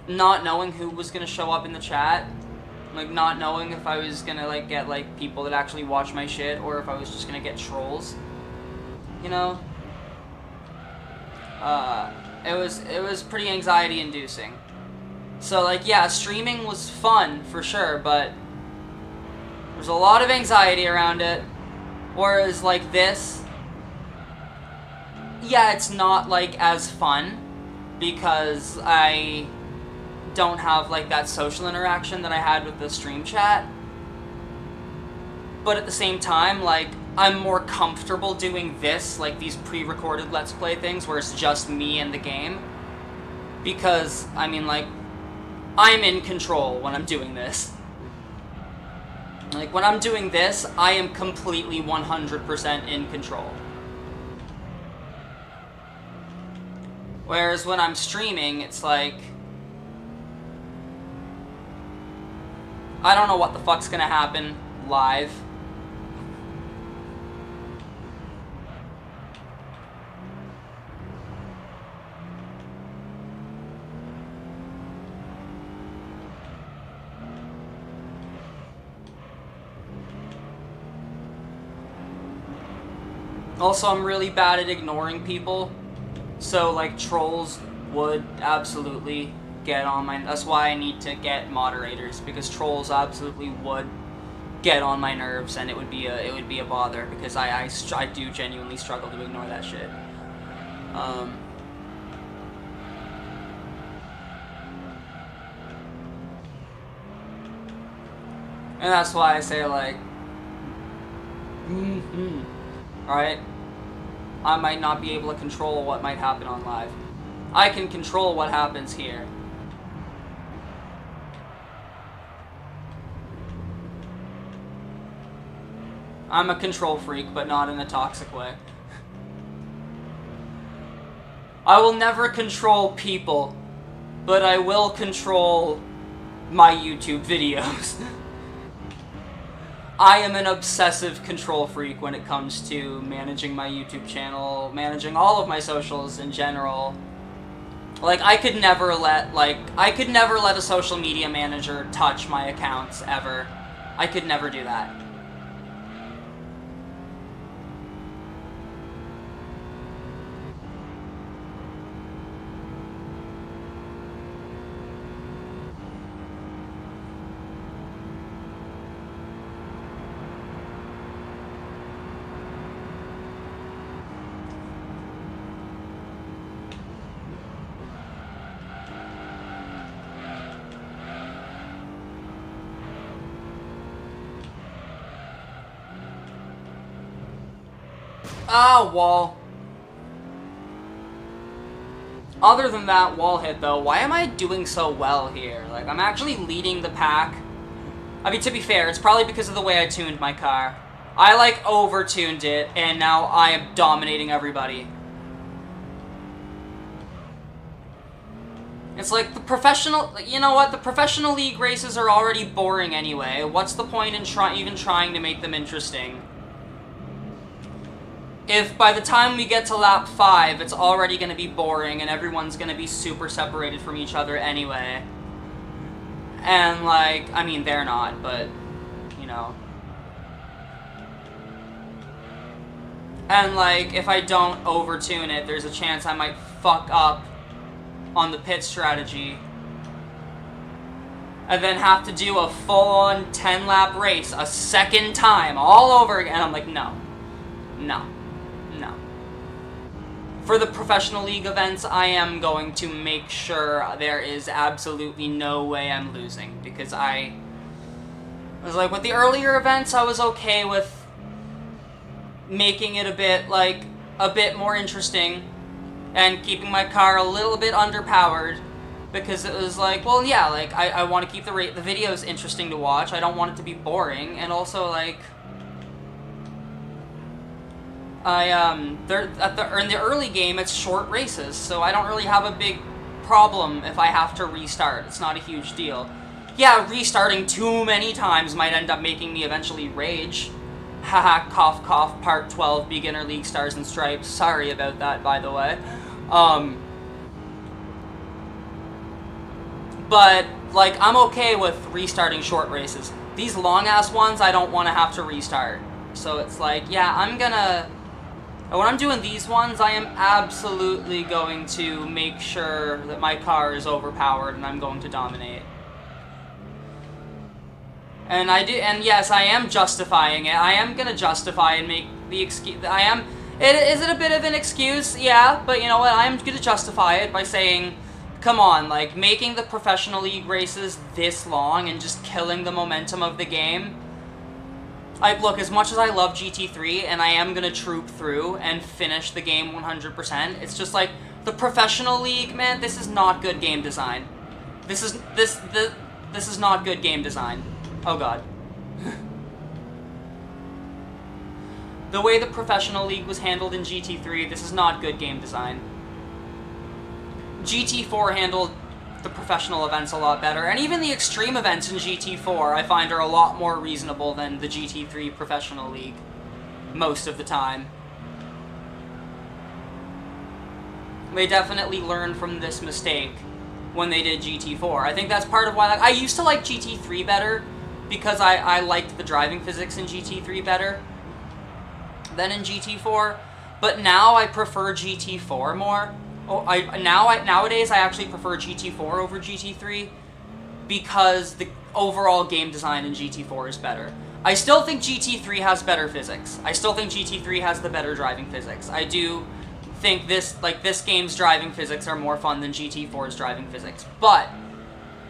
not knowing who was gonna show up in the chat, like, not knowing if I was gonna, like, get, like, people that actually watch my shit, or if I was just gonna get trolls, you know? It was pretty anxiety-inducing. So, like, yeah, streaming was fun, for sure, but there's a lot of anxiety around it, whereas, like, this, yeah, it's not, like, as fun, because I don't have, like, that social interaction that I had with the stream chat. But at the same time, like, I'm more comfortable doing this, like, these pre-recorded Let's Play things where it's just me and the game. Because, I mean, like, I'm in control when I'm doing this. Like, when I'm doing this, I am completely 100% in control. Whereas when I'm streaming, it's like, I don't know what the fuck's gonna happen live. Also, I'm really bad at ignoring people, so, like, trolls would absolutely get on my... That's why I need to get moderators, because trolls absolutely would get on my nerves, and it would be a bother, because I do genuinely struggle to ignore that shit. And that's why I say, like, alright? I might not be able to control what might happen on live. I can control what happens here. I'm a control freak, but not in a toxic way. I will never control people, but I will control my YouTube videos. I am an obsessive control freak when it comes to managing my YouTube channel, managing all of my socials in general. Like, I could never let a social media manager touch my accounts, ever. I could never do that. Ah, wall. Other than that wall hit, though, why am I doing so well here? Like, I'm actually leading the pack. I mean, to be fair, it's probably because of the way I tuned my car. I like overtuned it, and now I am dominating everybody. It's like the professional, you know what, the professional league races are already boring anyway. What's the point in even trying to make them interesting? If by the time we get to lap 5, it's already going to be boring and everyone's going to be super separated from each other anyway. And, like, I mean, they're not, but, you know. And, like, if I don't overtune it, there's a chance I might fuck up on the pit strategy. And then have to do a full-on 10-lap race a second time, all over again. And I'm like, no. No. No. For the professional league events, I am going to make sure there is absolutely no way I'm losing. Because I was like, with the earlier events, I was okay with making it a bit more interesting and keeping my car a little bit underpowered, because it was like, well, yeah, like, I want to keep the videos interesting to watch. I don't want it to be boring, and also, like, in the early game, it's short races, so I don't really have a big problem if I have to restart. It's not a huge deal. Yeah, restarting too many times might end up making me eventually rage. Haha, cough, cough, part 12, beginner league stars and stripes. Sorry about that, by the way. But, like, I'm okay with restarting short races. These long-ass ones, I don't want to have to restart. So it's like, yeah, when I'm doing these ones, I am absolutely going to make sure that my car is overpowered and I'm going to dominate. And yes, I am justifying it. I am gonna justify and make the excuse. Is it a bit of an excuse? Yeah, but you know what? I'm gonna justify it by saying, come on, like, making the professional league races this long and just killing the momentum of the game. Look, as much as I love GT3 and I am gonna troop through and finish the game 100%, it's just like, the professional league, man, this is not good game design. This is not good game design. Oh god. The way the professional league was handled in GT3, this is not good game design. GT4 handled the professional events a lot better, and even the extreme events in GT4 I find are a lot more reasonable than the GT3 professional league most of the time. They definitely learned from this mistake when they did GT4. I think that's part of why, like, I used to like GT3 better because I liked the driving physics in GT3 better than in GT4, but now I prefer GT4 more. Nowadays I actually prefer GT4 over GT3 because the overall game design in GT4 is better. I still think GT3 has better physics. I still think GT3 has the better driving physics. I do think this game's driving physics are more fun than GT4's driving physics, but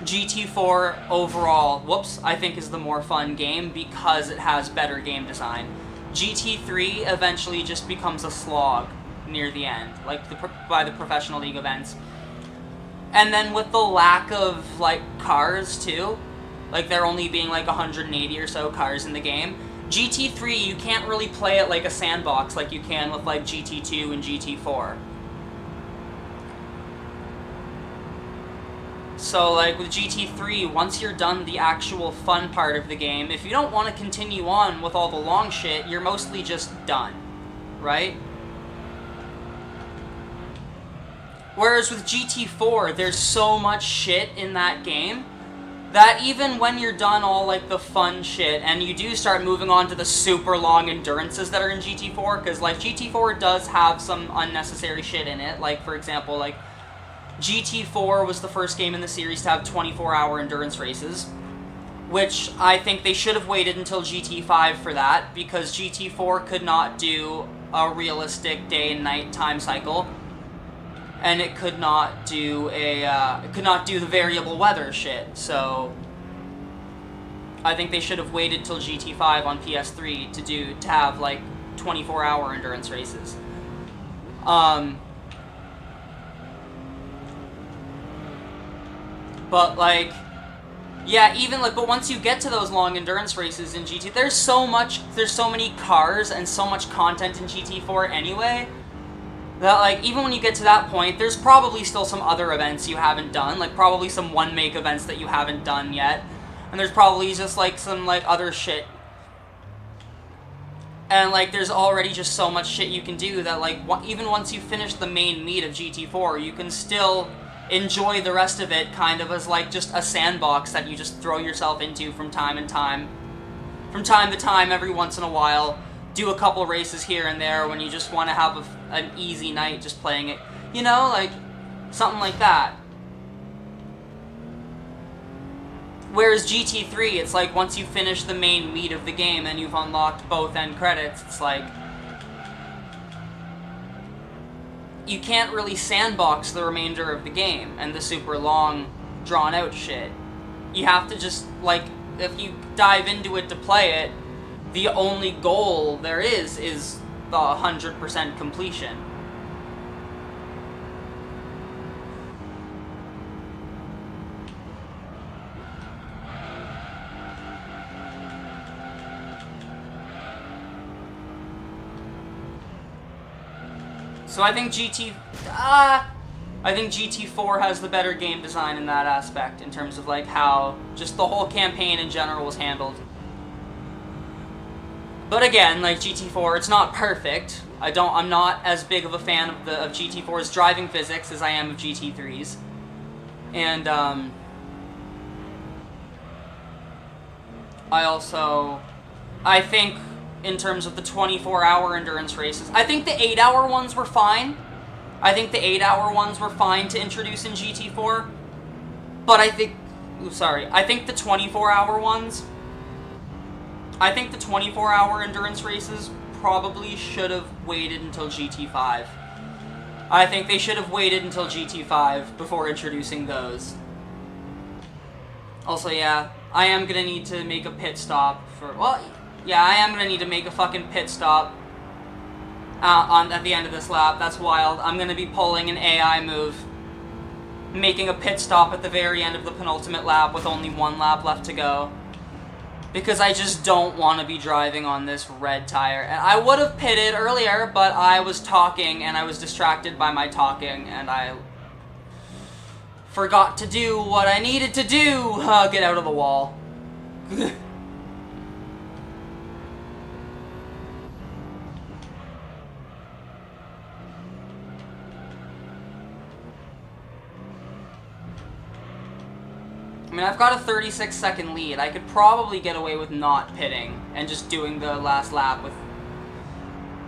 GT4 overall, I think is the more fun game because it has better game design. GT3 eventually just becomes a slog near the end, like by the professional league events. And then with the lack of, like, cars too, like there only being like 180 or so cars in the game, GT3 you can't really play it like a sandbox like you can with like GT2 and GT4. So, like, with GT3, once you're done the actual fun part of the game, if you don't want to continue on with all the long shit, you're mostly just done, right? Whereas with GT4, there's so much shit in that game that even when you're done all, like, the fun shit, and you do start moving on to the super long endurances that are in GT4, because, like, GT4 does have some unnecessary shit in it. Like, for example, like, GT4 was the first game in the series to have 24-hour endurance races, which I think they should have waited until GT5 for that, because GT4 could not do a realistic day and night time cycle, and it could not do the variable weather shit. So I think they should have waited till GT5 on PS3 to have like 24-hour endurance races. But, like, Yeah, even like, but once you get to those long endurance races in GT, there's so many cars and so much content in GT4 anyway, that like, even when you get to that point, there's probably still some other events you haven't done, like probably some one-make events that you haven't done yet, and there's probably just like some like other shit. And like, there's already just so much shit you can do that like, even once you finish the main meat of GT4, you can still enjoy the rest of it kind of as like just a sandbox that you just throw yourself into from time to time, every once in a while. Do a couple races here and there when you just want to have an easy night just playing it, you know, like something like that. Whereas GT3, it's like once you finish the main meat of the game and you've unlocked both end credits, it's like you can't really sandbox the remainder of the game and the super long, drawn out shit. You have to just, like, if you dive into it to play it, the only goal there is the 100% completion. So I think GT4 has the better game design in that aspect, in terms of like how just the whole campaign in general was handled. But again, like GT4, it's not perfect. I'm not as big of a fan of GT4's driving physics as I am of GT3's. And I think in terms of the 24-hour endurance races, I think the 8-hour ones were fine. I think the 8-hour ones were fine to introduce in GT4. But I think the 24-hour ones, I think the 24-hour endurance races probably should have waited until GT5. I think they should have waited until GT5 before introducing those. Also, yeah, I am gonna need to make a pit stop I am gonna need to make a fucking pit stop at the end of this lap. That's wild. I'm gonna be pulling an AI move, making a pit stop at the very end of the penultimate lap with only one lap left to go, because I just don't want to be driving on this red tire. And I would have pitted earlier, but I was talking and I was distracted by my talking, and I forgot to do what I needed to do. Get out of the wall. I mean, I've got a 36-second lead. I could probably get away with not pitting and just doing the last lap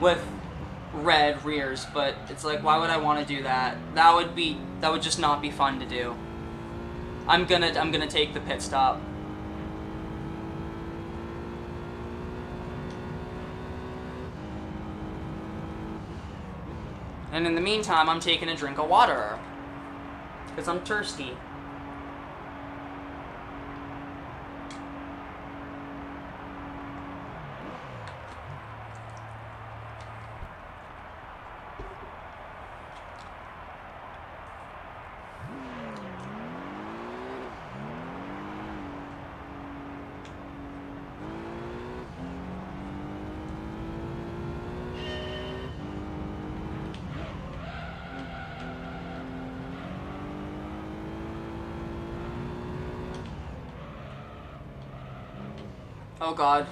with red rears, but it's like, why would I want to do that? That would just not be fun to do. I'm gonna take the pit stop. And in the meantime, I'm taking a drink of water, because I'm thirsty. Oh god.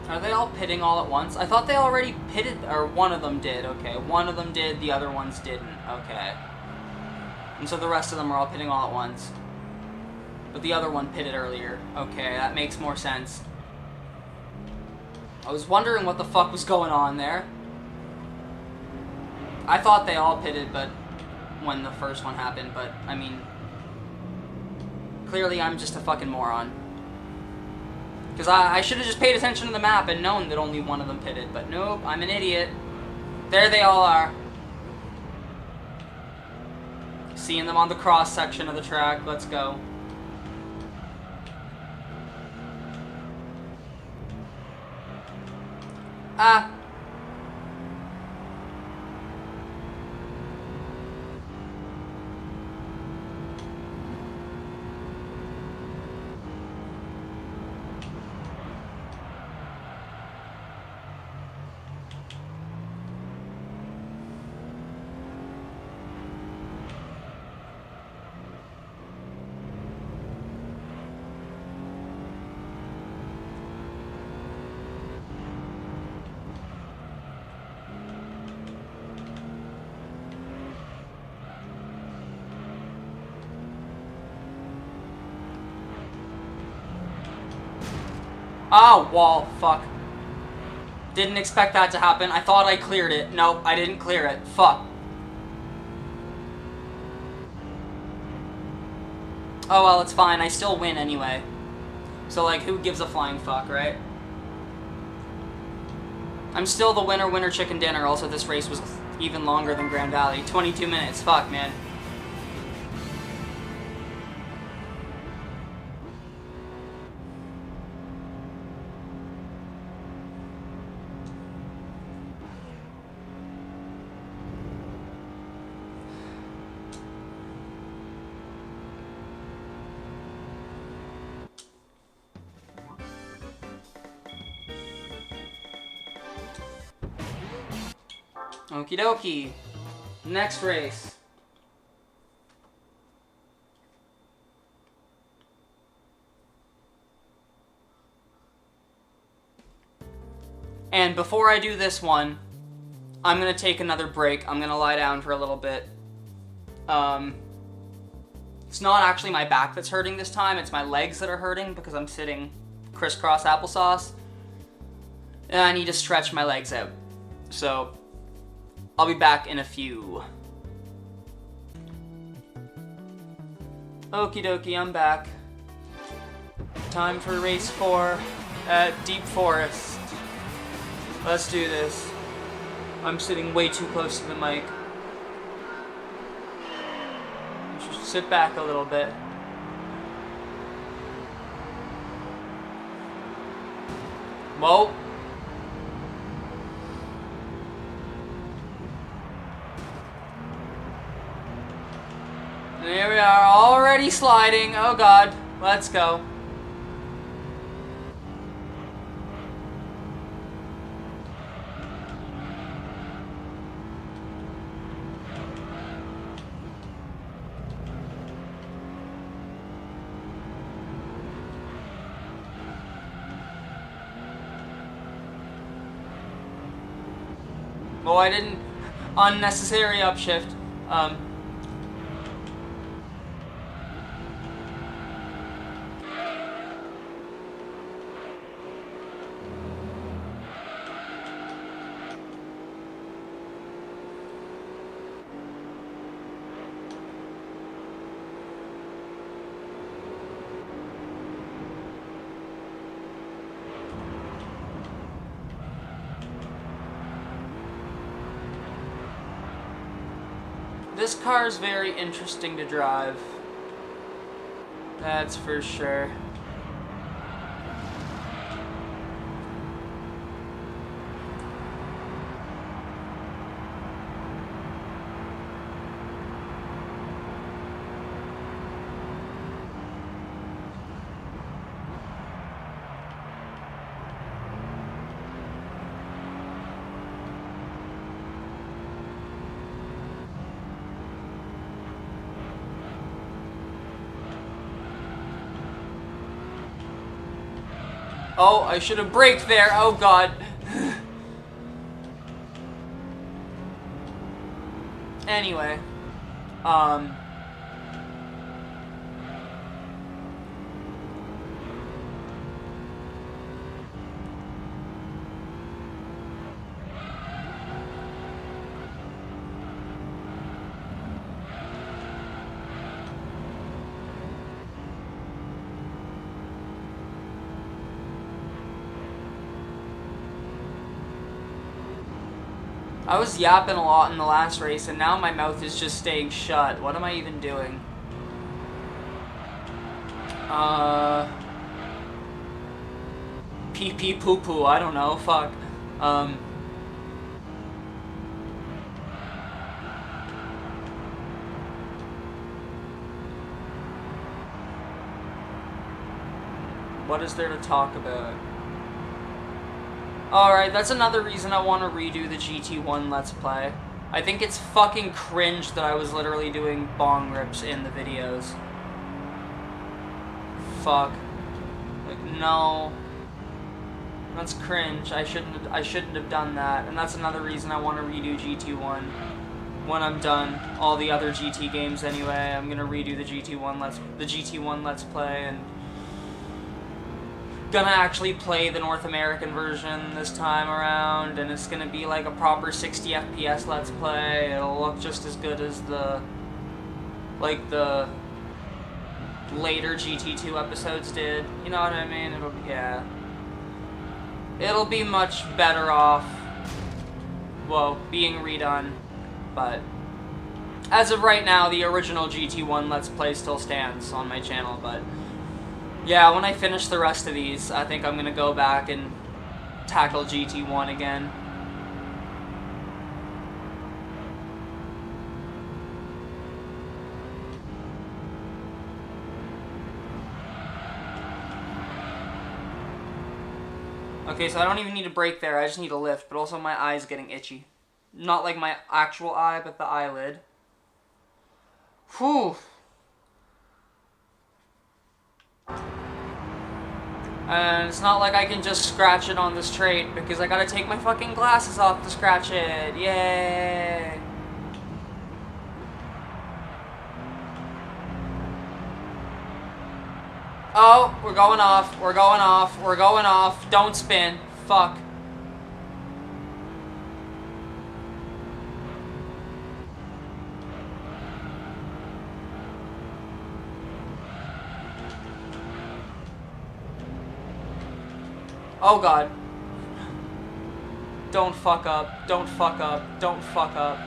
Are they all pitting all at once? I thought they already pitted, or one of them did, okay. One of them did, the other ones didn't, okay. And so the rest of them are all pitting all at once. But the other one pitted earlier. Okay, that makes more sense. I was wondering what the fuck was going on there. I thought they all pitted, but when the first one happened, but, I mean, clearly I'm just a fucking moron. Because I should have just paid attention to the map and known that only one of them pitted, but nope, I'm an idiot. There they all are. Seeing them on the cross section of the track, let's go. Ah, wall. Fuck. Didn't expect that to happen. I thought I cleared it. Nope, I didn't clear it. Fuck. Oh well, it's fine. I still win anyway. So, like, who gives a flying fuck, right? I'm still the winner chicken dinner. Also, this race was even longer than Grand Valley. 22 minutes. Fuck, man. Okie dokie. Next race. And before I do this one, I'm going to take another break. I'm going to lie down for a little bit. It's not actually my back that's hurting this time. It's my legs that are hurting because I'm sitting crisscross applesauce. And I need to stretch my legs out. So, I'll be back in a few. Okie dokie, I'm back. Time for race 4 at Deep Forest. Let's do this. I'm sitting way too close to the mic. Just sit back a little bit. Whoa. There we are, already sliding. Oh god, let's go. Oh, I didn't. Unnecessary upshift. This car is very interesting to drive. That's for sure. Oh, I should have braked there. Oh, God. Anyway. I was yapping a lot in the last race, and now my mouth is just staying shut. What am I even doing? Pee pee poo poo, I don't know, fuck. What is there to talk about? Alright, that's another reason I want to redo the GT1 Let's Play. I think it's fucking cringe that I was literally doing bong rips in the videos. Fuck. Like, no. That's cringe. I shouldn't have done that. And that's another reason I want to redo GT1. When I'm done all the other GT games anyway, I'm gonna redo the GT1 Let's Play and gonna actually play the North American version this time around, and it's gonna be like a proper 60 FPS Let's Play. It'll look just as good as the later GT2 episodes did. You know what I mean? It'll be much better off, well, being redone, but as of right now, the original GT1 Let's Play still stands on my channel, but yeah, when I finish the rest of these, I think I'm gonna go back and tackle GT1 again. Okay, so I don't even need to brake there, I just need a lift, but also my eye's getting itchy. Not like my actual eye, but the eyelid. Whew. And it's not like I can just scratch it on this trait, because I gotta take my fucking glasses off to scratch it. Yay! Oh, we're going off, we're going off, we're going off. Don't spin. Fuck. Oh god. Don't fuck up, don't fuck up, don't fuck up.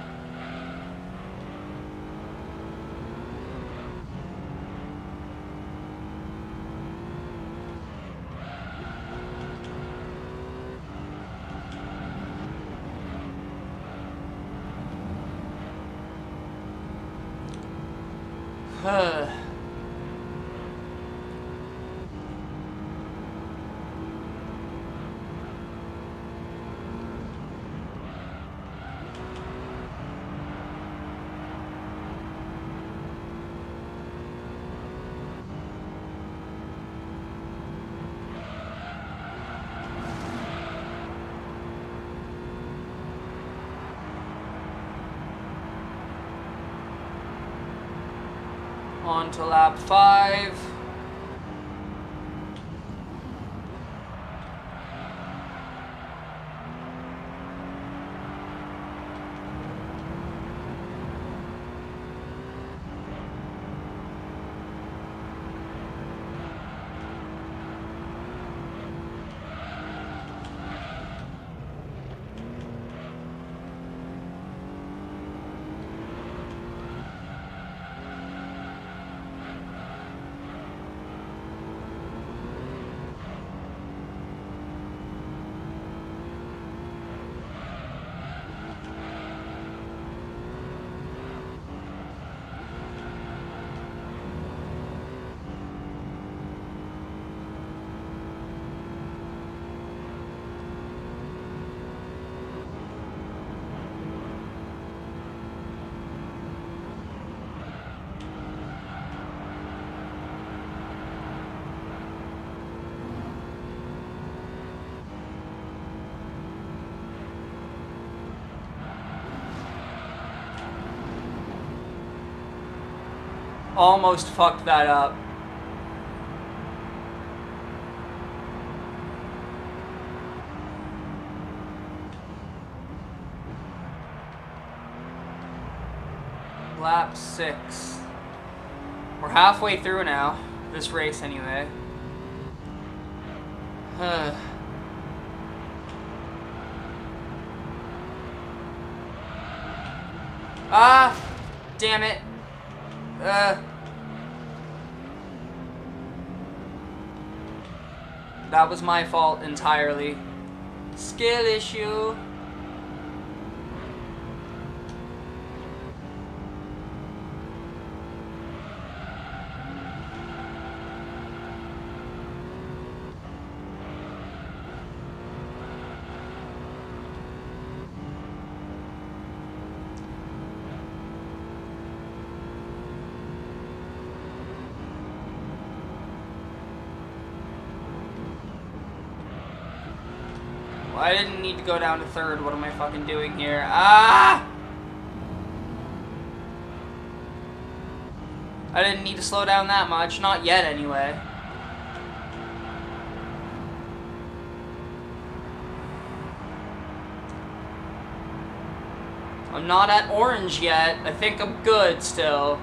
On to lap 5. Almost fucked that up. Lap 6. We're halfway through now. This race, anyway. Ah! Damn it. That was my fault entirely. Skill issue. Well, I didn't need to go down to third. What am I fucking doing here? Ah! I didn't need to slow down that much. Not yet, anyway. I'm not at orange yet. I think I'm good still.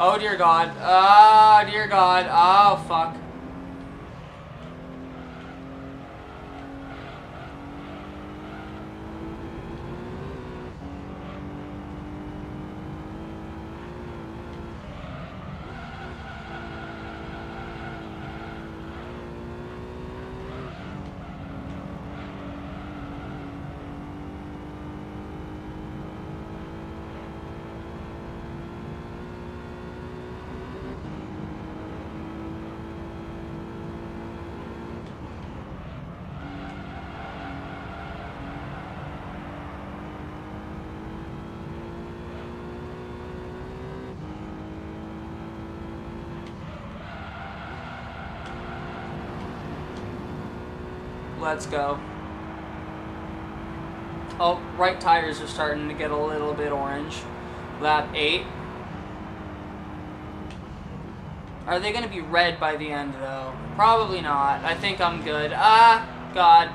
Oh dear God. Oh dear God. Oh fuck. Let's go. Oh, right tires are starting to get a little bit orange. Lap 8. Are they going to be red by the end, though? Probably not. I think I'm good. Ah, God.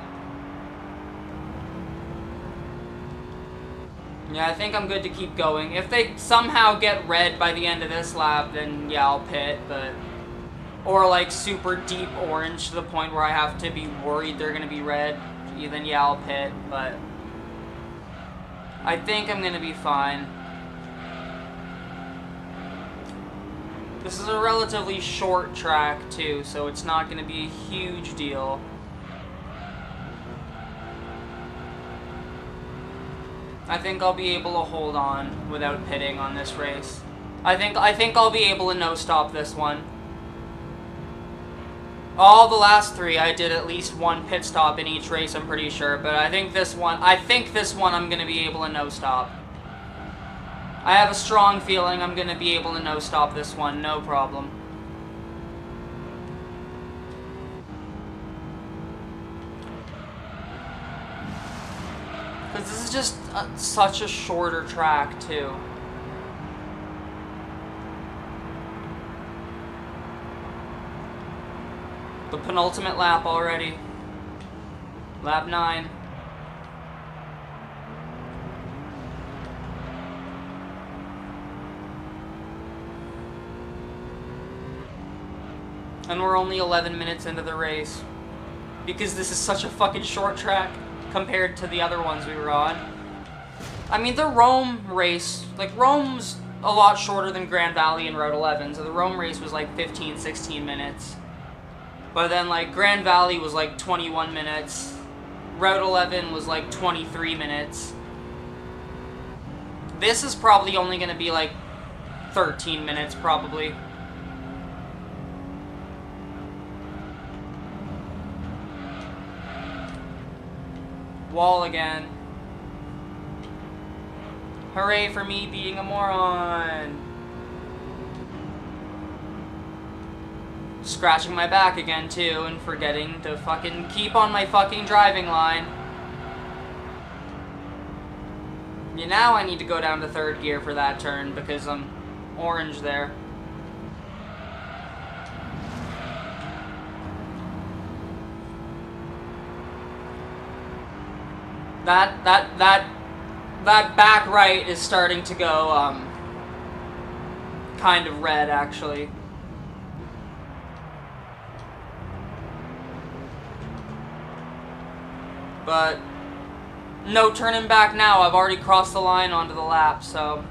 Yeah, I think I'm good to keep going. If they somehow get red by the end of this lap, then yeah, I'll pit, but... Or like super deep orange to the point where I have to be worried they're going to be red, then yeah, I'll pit, but... I think I'm going to be fine. This is a relatively short track, too, so it's not going to be a huge deal. I think I'll be able to hold on without pitting on this race. I think I'll be able to no-stop this one. All the last 3, I did at least 1 pit stop in each race, I'm pretty sure, but I think this one I'm going to be able to no-stop. I have a strong feeling I'm going to be able to no-stop this one, no problem. Because this is just such a shorter track, too. The penultimate lap already. Lap 9. And we're only 11 minutes into the race. Because this is such a fucking short track compared to the other ones we were on. I mean, the Rome race, like, Rome's a lot shorter than Grand Valley and Route 11, so the Rome race was like 15, 16 minutes. But then, like, Grand Valley was like 21 minutes. Route 11 was like 23 minutes. This is probably only going to be like 13 minutes, probably. Wall again. Hooray for me being a moron. Scratching my back again, too, and forgetting to fucking keep on my fucking driving line. Yeah, now I need to go down to 3rd gear for that turn, because I'm orange there. That back right is starting to go, kind of red, actually. But no turning back now. I've already crossed the line onto the lap, so...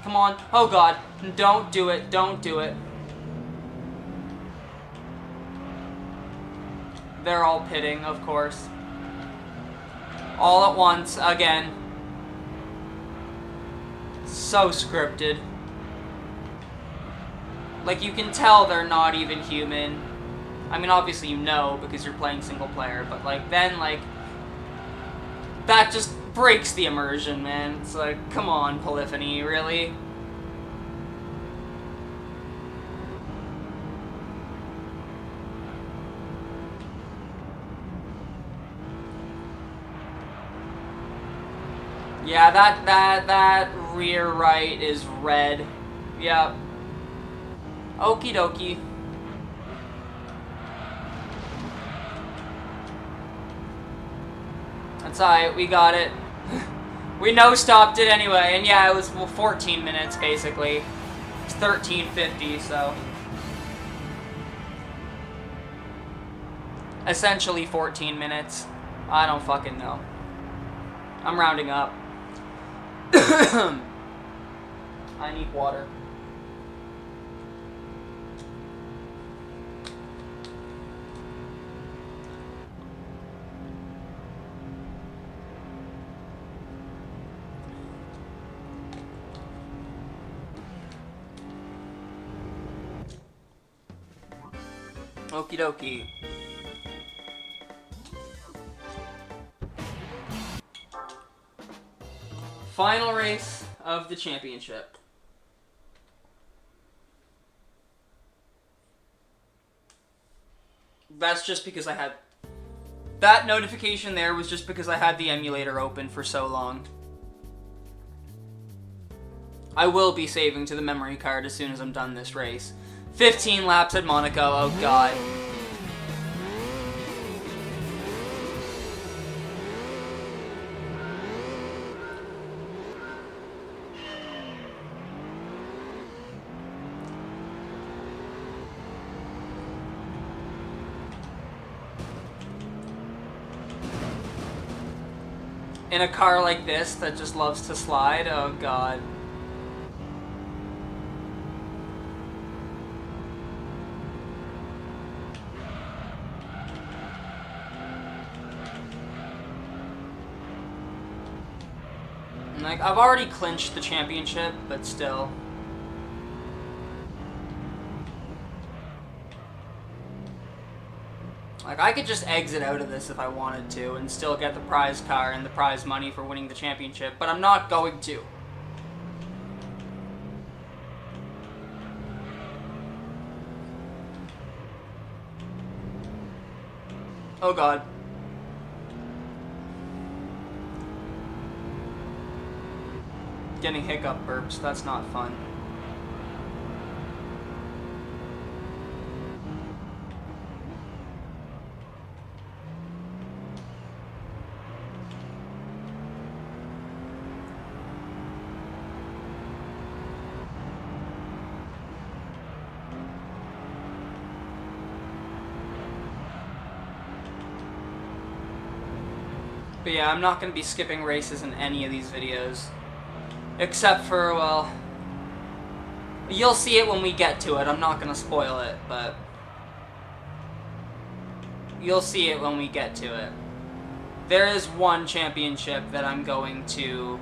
Come on. Oh God. Don't do it. Don't do it. They're all pitting, of course. All at once, again. So scripted. Like, you can tell they're not even human. I mean, obviously you know, because you're playing single player, but, like, then, like, That just breaks the immersion, man. It's like, come on, Polyphony, really? Yeah, that rear right is red. Yep. Okie dokie. That's alright, we got it. We no-stopped it anyway, and yeah, it was 14 minutes, basically. It's 13:50, so... essentially 14 minutes. I don't fucking know. I'm rounding up. I need water. Okie dokie. Final race of the championship. That's just because I had... that notification there was just because I had the emulator open for so long. I will be saving to the memory card as soon as I'm done this race. 15 laps at Monaco, oh god. In a car like this that just loves to slide, oh god. Like, I've already clinched the championship, but still. Like, I could just exit out of this if I wanted to and still get the prize car and the prize money for winning the championship, but I'm not going to. Oh god. Getting hiccup burps, that's not fun. But yeah, I'm not going to be skipping races in any of these videos. Except for, well... you'll see it when we get to it. I'm not going to spoil it, but... you'll see it when we get to it. There is one championship that I'm going to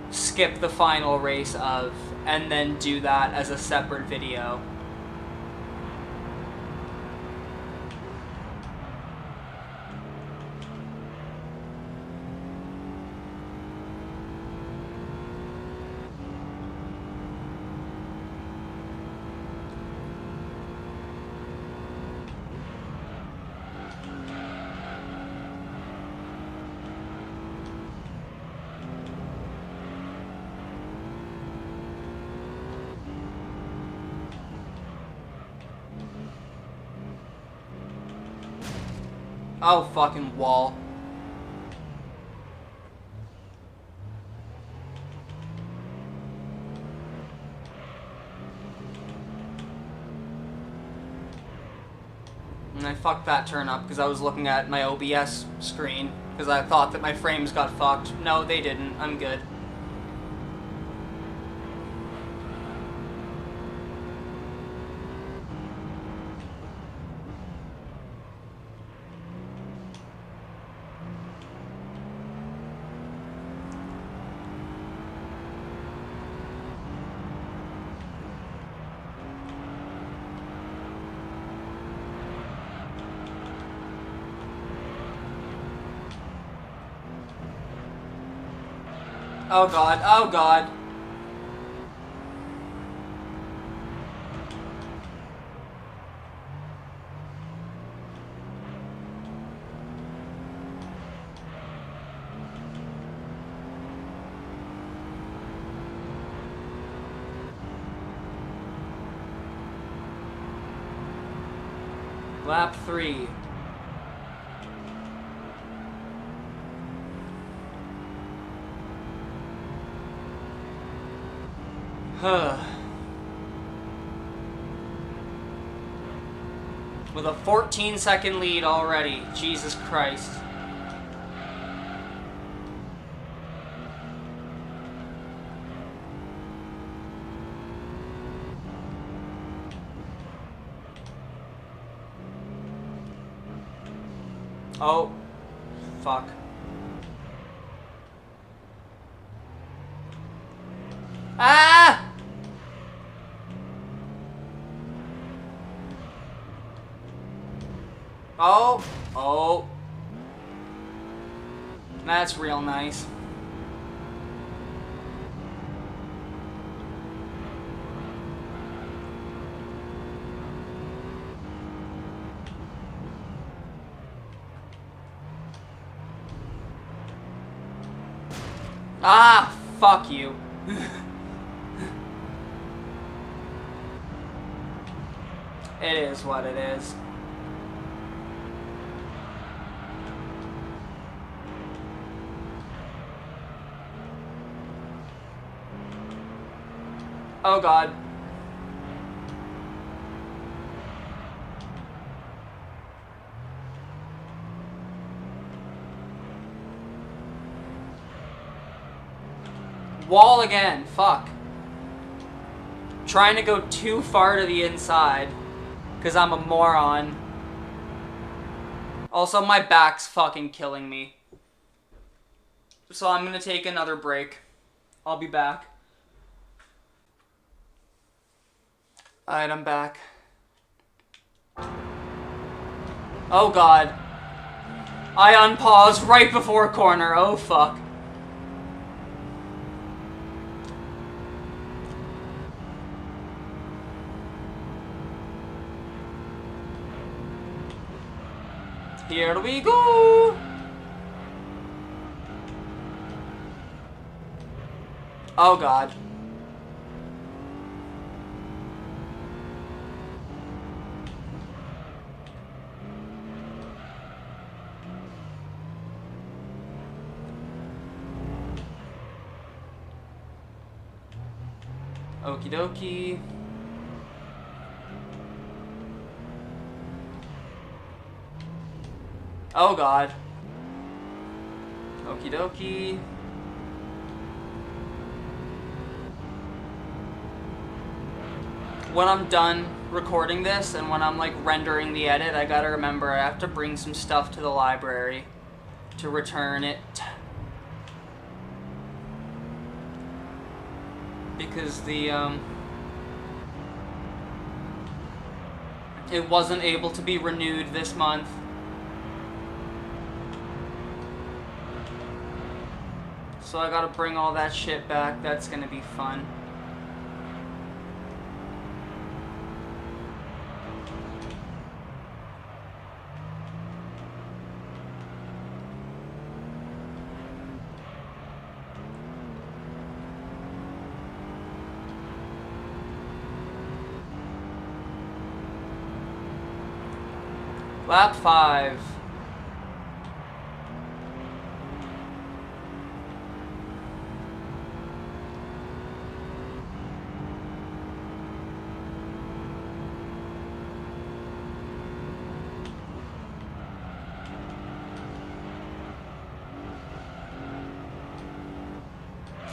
skip the final race of, and then do that as a separate video. Oh, fucking wall. And I fucked that turn up because I was looking at my OBS screen because I thought that my frames got fucked. No, they didn't. I'm good. Oh god, oh god. Lap 3. With a 14-second lead already. Jesus Christ. Oh. Fuck. Ah! Oh. Oh. That's real nice. Ah, fuck you. It is what it is. Oh god. Wall again. Fuck. Trying to go too far to the inside. Because I'm a moron. Also, my back's fucking killing me. So I'm gonna take another break. I'll be back. Alright, I'm back. Oh god. I unpaused right before corner. Oh fuck. Here we go! Oh god. Okie dokie. Oh god. Okie dokie. When I'm done recording this and when I'm like rendering the edit, I gotta remember I have to bring some stuff to the library to return it. Because the it wasn't able to be renewed this month. So I gotta bring all that shit back. That's gonna be fun. Lap 5.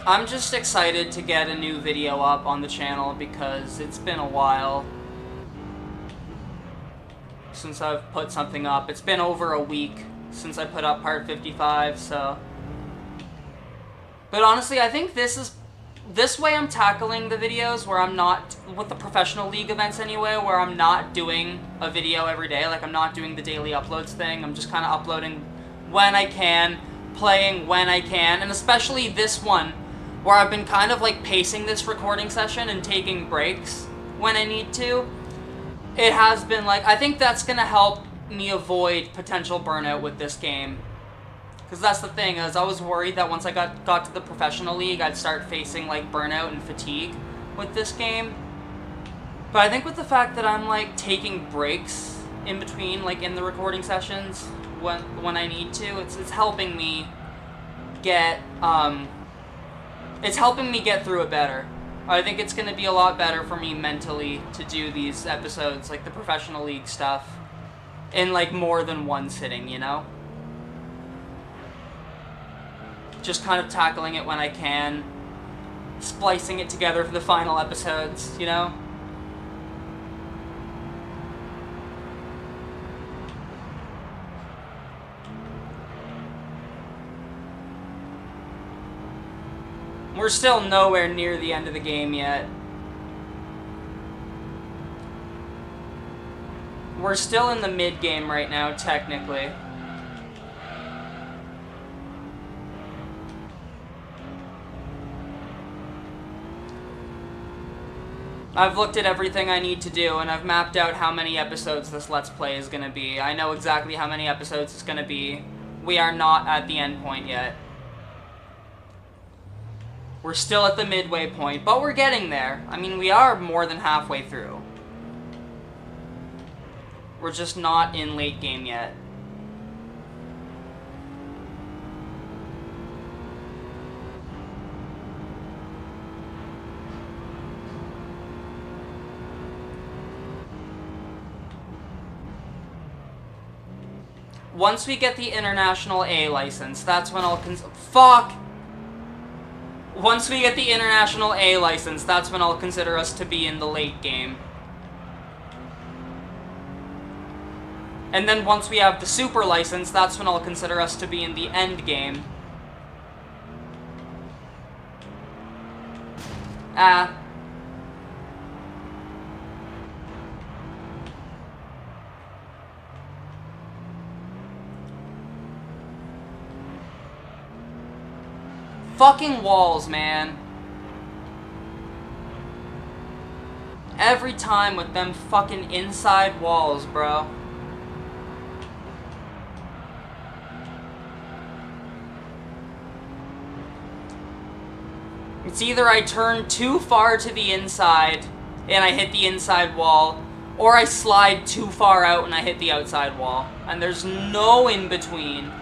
I'm just excited to get a new video up on the channel because it's been a while since I've put something up. It's been over a week since I put up part 55, so... But honestly, I think this way I'm tackling the videos where I'm not, with the professional league events anyway, where I'm not doing a video every day. Like, I'm not doing the daily uploads thing. I'm just kind of uploading when I can, playing when I can, and especially this one, where I've been kind of like pacing this recording session and taking breaks when I need to, it has been like, I think that's gonna help me avoid potential burnout with this game. Because that's the thing, is I was worried that once I got to the professional league, I'd start facing like burnout and fatigue with this game. But I think with the fact that I'm like taking breaks in between, like in the recording sessions when I need to, it's helping me get through it better. I think it's going to be a lot better for me mentally to do these episodes, like the professional league stuff, in like more than one sitting, you know? Just kind of tackling it when I can, splicing it together for the final episodes, you know? We're still nowhere near the end of the game yet. We're still in the mid-game right now, technically. I've looked at everything I need to do, and I've mapped out how many episodes this Let's Play is going to be. I know exactly how many episodes it's going to be. We are not at the end point yet. We're still at the midway point, but we're getting there. I mean, we are more than halfway through. We're just not in late game yet. Once we get the international A license, that's when I'll fuck! Once we get the international A license, that's when I'll consider us to be in the late game. And then once we have the super license, that's when I'll consider us to be in the end game. Fucking walls, man. Every time with them fucking inside walls, bro. It's either I turn too far to the inside and I hit the inside wall, or I slide too far out and I hit the outside wall. And there's no in between.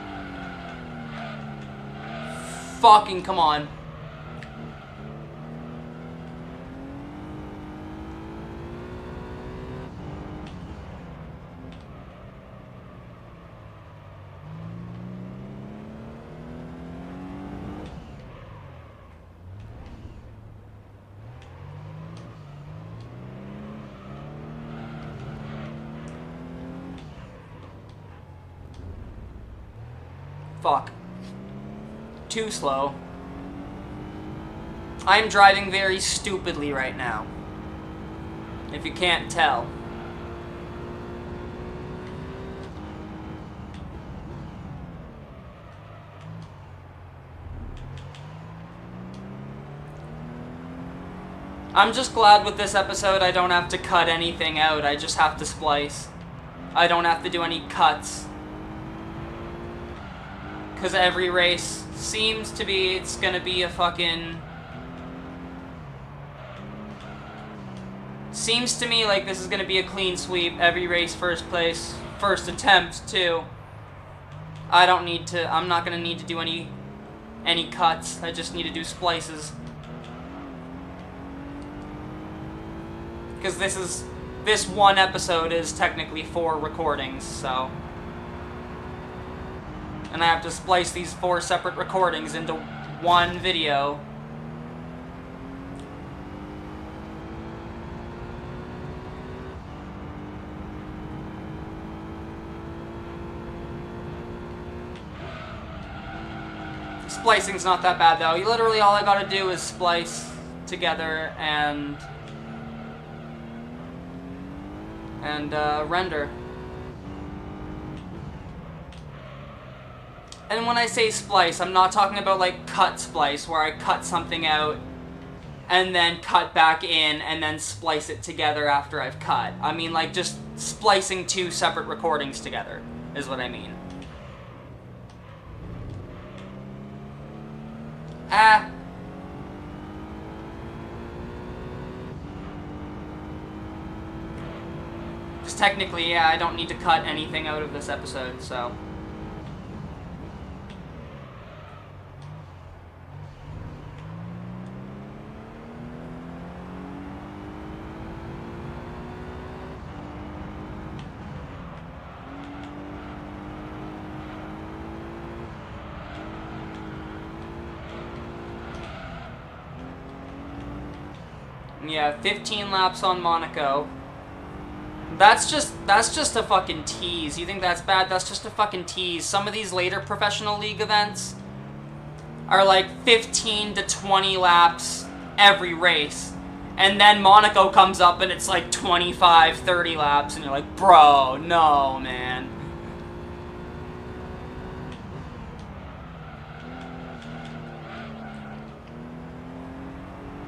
Fucking come on. Fuck. Too slow. I'm driving very stupidly right now, if you can't tell. I'm just glad with this episode I don't have to cut anything out, I just have to splice. I don't have to do any cuts. Because every race seems to be, it's gonna be a fucking... Seems to me like this is gonna be a clean sweep. Every race, first place, first attempt, too. I don't need to, I'm not gonna need to do any cuts. I just need to do splices. Because this one episode is technically 4 recordings, so... And I have to splice these 4 separate recordings into one video. Splicing's not that bad though. Literally all I gotta do is splice together and render. And when I say splice, I'm not talking about like cut splice, where I cut something out and then cut back in and then splice it together after I've cut. I mean like just splicing two separate recordings together is what I mean. Because technically, yeah, I don't need to cut anything out of this episode, so... Yeah, 15 laps on Monaco. That's just a fucking tease. You think that's bad? That's just a fucking tease. Some of these later professional league events are like 15 to 20 laps every race. And then Monaco comes up and it's like 25, 30 laps and you're like, bro, no, man.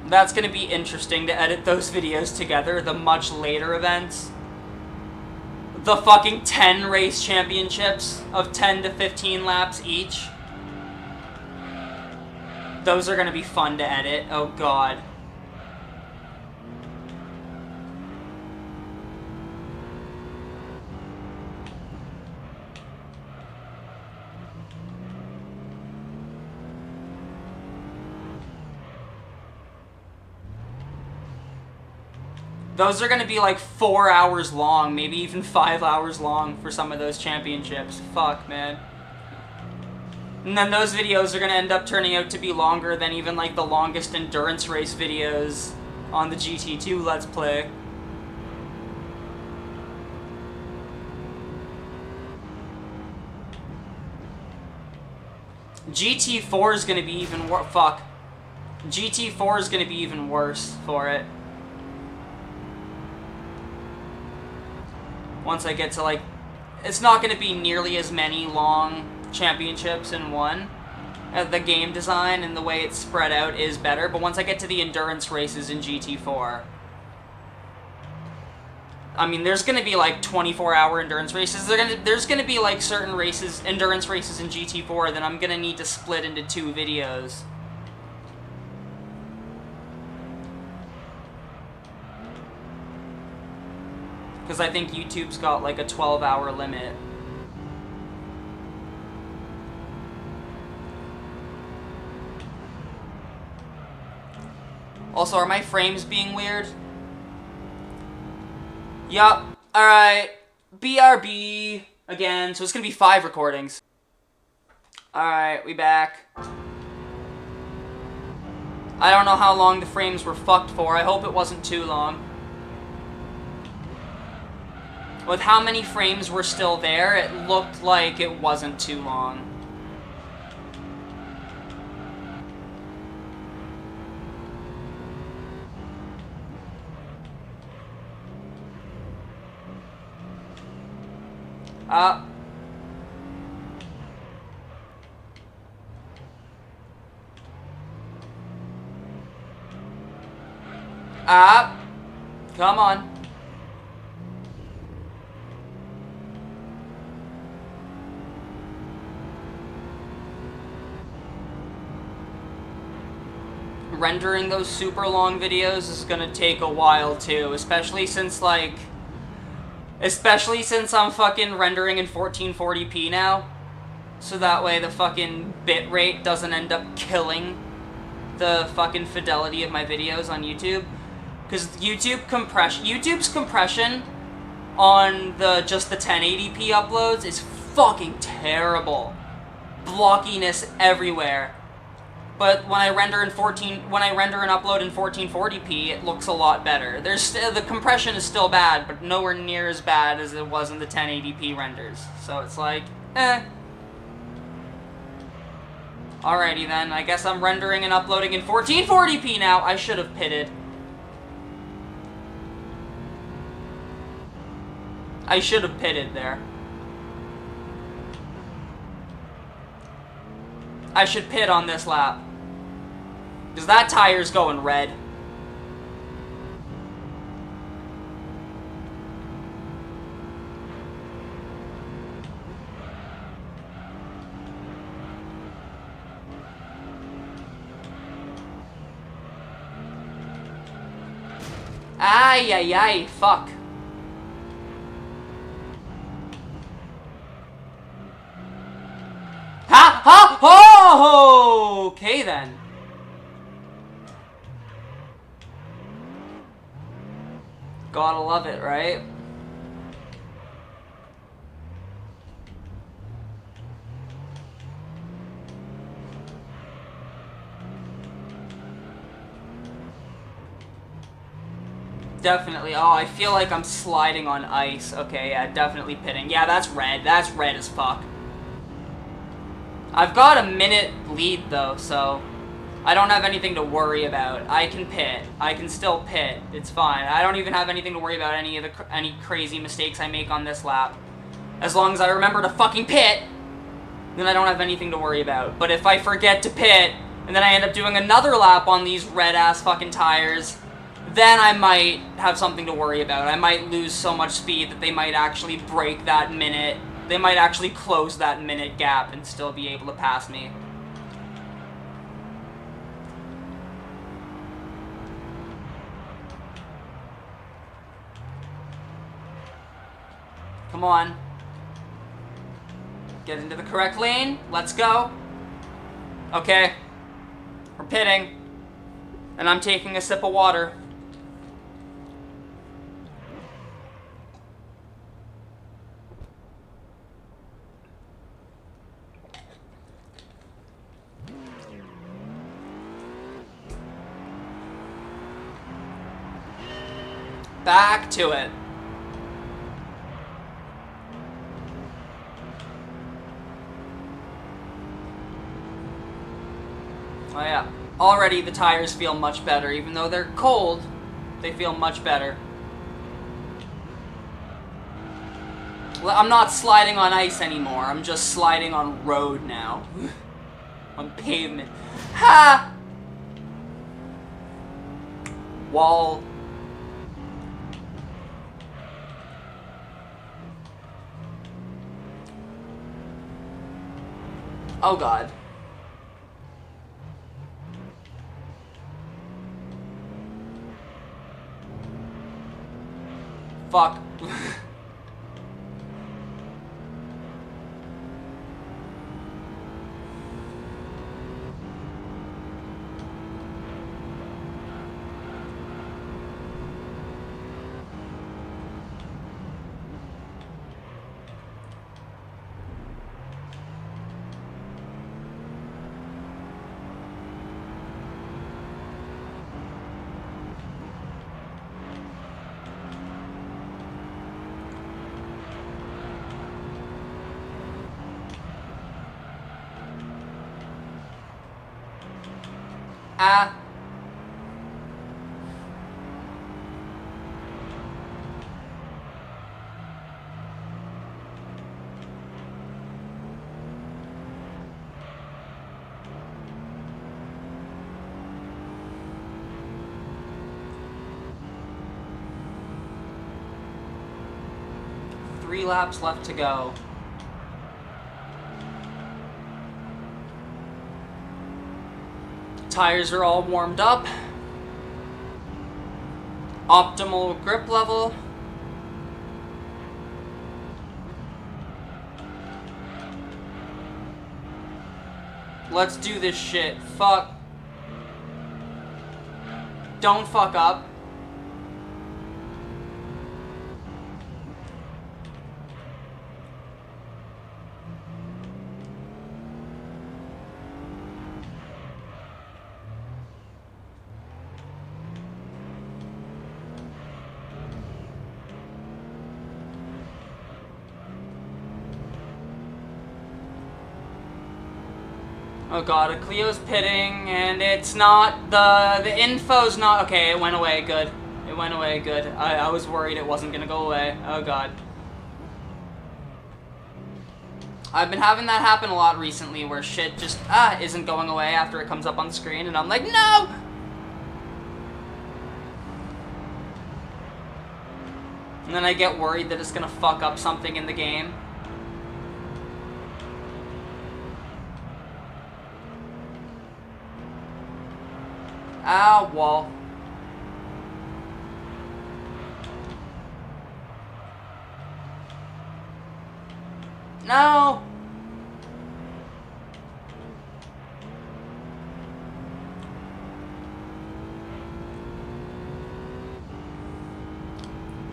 That's gonna be interesting to edit those videos together, the much later events. The fucking 10 race championships of 10 to 15 laps each. Those are gonna be fun to edit, oh god. Those are gonna be like 4 hours long, maybe even 5 hours long for some of those championships. Fuck, man. And then those videos are gonna end up turning out to be longer than even like the longest endurance race videos on the GT2 Let's Play. GT4 is gonna be even worse. Fuck. GT4 is gonna be even worse for it. Once I get to like, it's not going to be nearly as many long championships in one. The game design and the way it's spread out is better, but once I get to the endurance races in GT4, I mean, there's going to be like 24-hour endurance races. There's going to be like certain races, endurance races in GT4 that I'm going to need to split into 2 videos. Because I think YouTube's got like a 12-hour limit. Also, are my frames being weird? Yup. Alright. BRB again. So it's gonna be 5 recordings. Alright, we back. I don't know how long the frames were fucked for. I hope it wasn't too long. With how many frames were still there, it looked like it wasn't too long. Up. Up. Come on. Rendering those super long videos is gonna take a while too, especially since I'm fucking rendering in 1440p now, so that way the fucking bitrate doesn't end up killing the fucking fidelity of my videos on YouTube, because YouTube's compression on just the 1080p uploads is fucking terrible, blockiness everywhere. But when I render and upload in 1440p, it looks a lot better. The compression is still bad, but nowhere near as bad as it was in the 1080p renders. So it's like, eh. Alrighty then, I guess I'm rendering and uploading in 1440p now. I should have pitted. I should have pitted there. I should pit on this lap. Because that tire's going red. Ay, ay, ay, fuck. Ha, ha, ho! Okay then. Gotta love it, right? Definitely. Oh, I feel like I'm sliding on ice. Okay, yeah, definitely pitting. Yeah, that's red. That's red as fuck. I've got a minute lead, though, so I don't have anything to worry about. I can pit. I can still pit. It's fine. I don't even have anything to worry about any crazy mistakes I make on this lap. As long as I remember to fucking pit, then I don't have anything to worry about. But if I forget to pit, and then I end up doing another lap on these red-ass fucking tires, then I might have something to worry about. I might lose so much speed that they might actually break that minute. They might actually close that minute gap and still be able to pass me. Come on. Get into the correct lane. Let's go. Okay. We're pitting. And I'm taking a sip of water. Back to it. Oh yeah. Already the tires feel much better. Even though they're cold, they feel much better. Well, I'm not sliding on ice anymore. I'm just sliding on road now. On pavement. Ha! Wall. Oh god. Fuck. 3 laps left to go. Tires are all warmed up. Optimal grip level. Let's do this shit. Fuck. Don't fuck up. Oh god, a Clio's pitting, and it's not, the info's not, okay, it went away, good. It went away, good. I was worried it wasn't gonna go away. Oh god. I've been having that happen a lot recently where shit just, isn't going away after it comes up on the screen, and I'm like, no! And then I get worried that it's gonna fuck up something in the game. Ow, wall. No!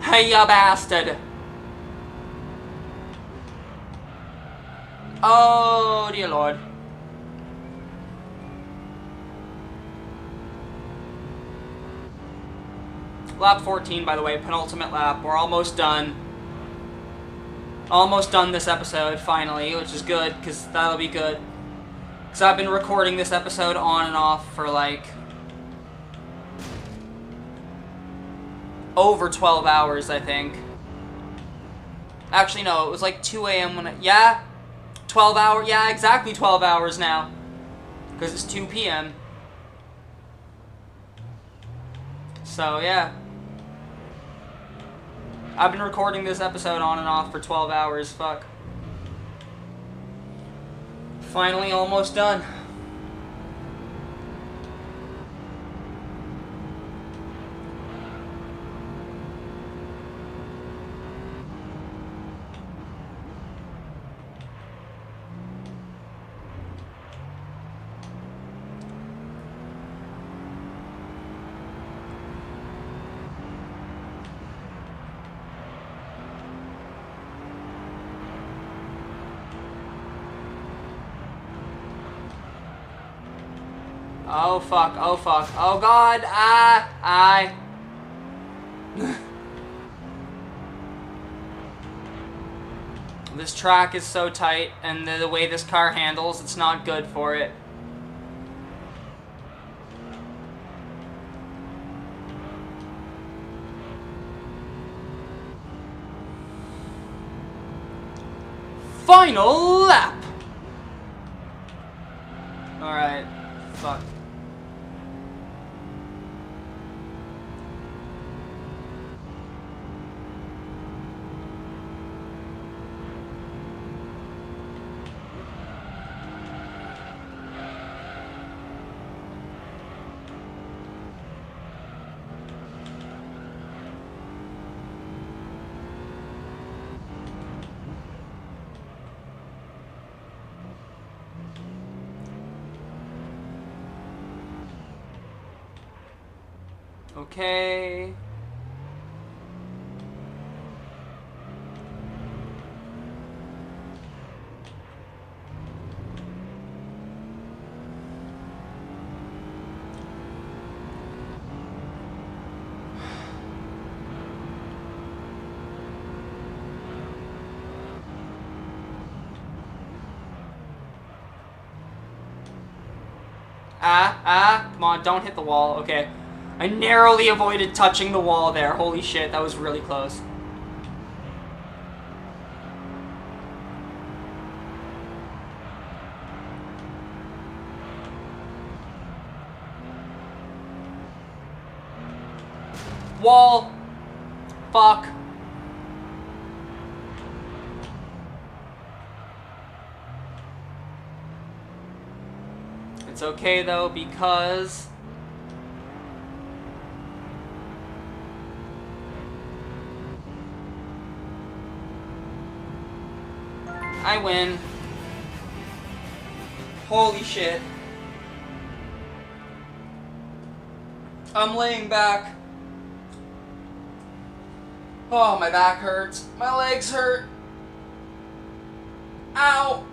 Hey, you bastard! Oh, dear lord. Lap 14, by the way, penultimate lap. We're almost done. Almost done this episode, finally, which is good, because that'll be good. Because I've been recording this episode on and off for, like, over 12 hours, I think. Actually, no, it was like 2 a.m. when yeah? 12 hours, yeah, exactly 12 hours now. Because it's 2 p.m. So, yeah. I've been recording this episode on and off for 12 hours, fuck. Finally, almost done. Oh fuck, oh fuck, oh god, This track is so tight, and the way this car handles, it's not good for it. Final lap! Alright, fuck. Okay. Come on, don't hit the wall. Okay. I narrowly avoided touching the wall there. Holy shit, that was really close. Wall. Fuck. It's okay though, because I win. Holy shit. I'm laying back. Oh, my back hurts. My legs hurt. Ow.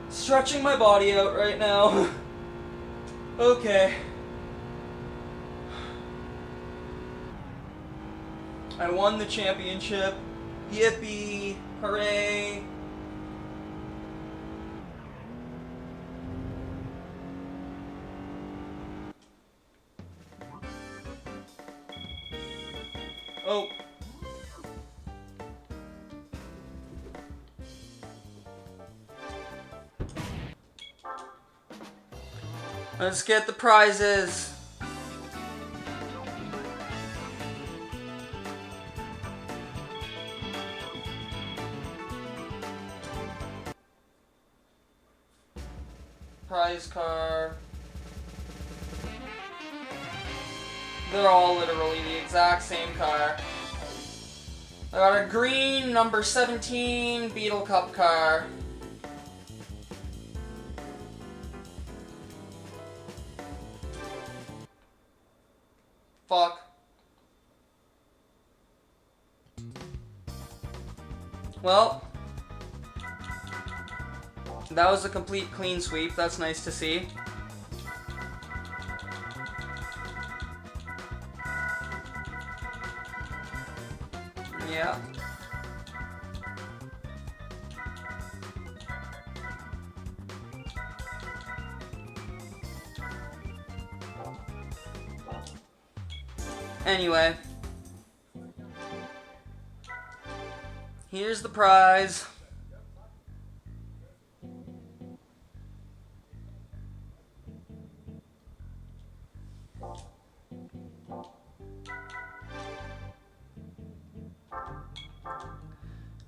Stretching my body out right now. Okay. I won the championship. Yippee. Hooray. Oh. Let's get the prizes. Prize car. They're all literally the exact same car. I got a green number 17 Beetle Cup car. Fuck. Well, that was a complete clean sweep. That's nice to see. Yeah. Anyway. Here's the prize.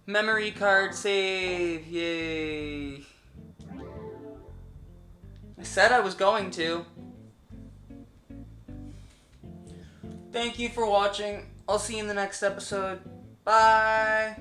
Memory card save. Yay. I said I was going to. Thank you for watching. I'll see you in the next episode. Bye.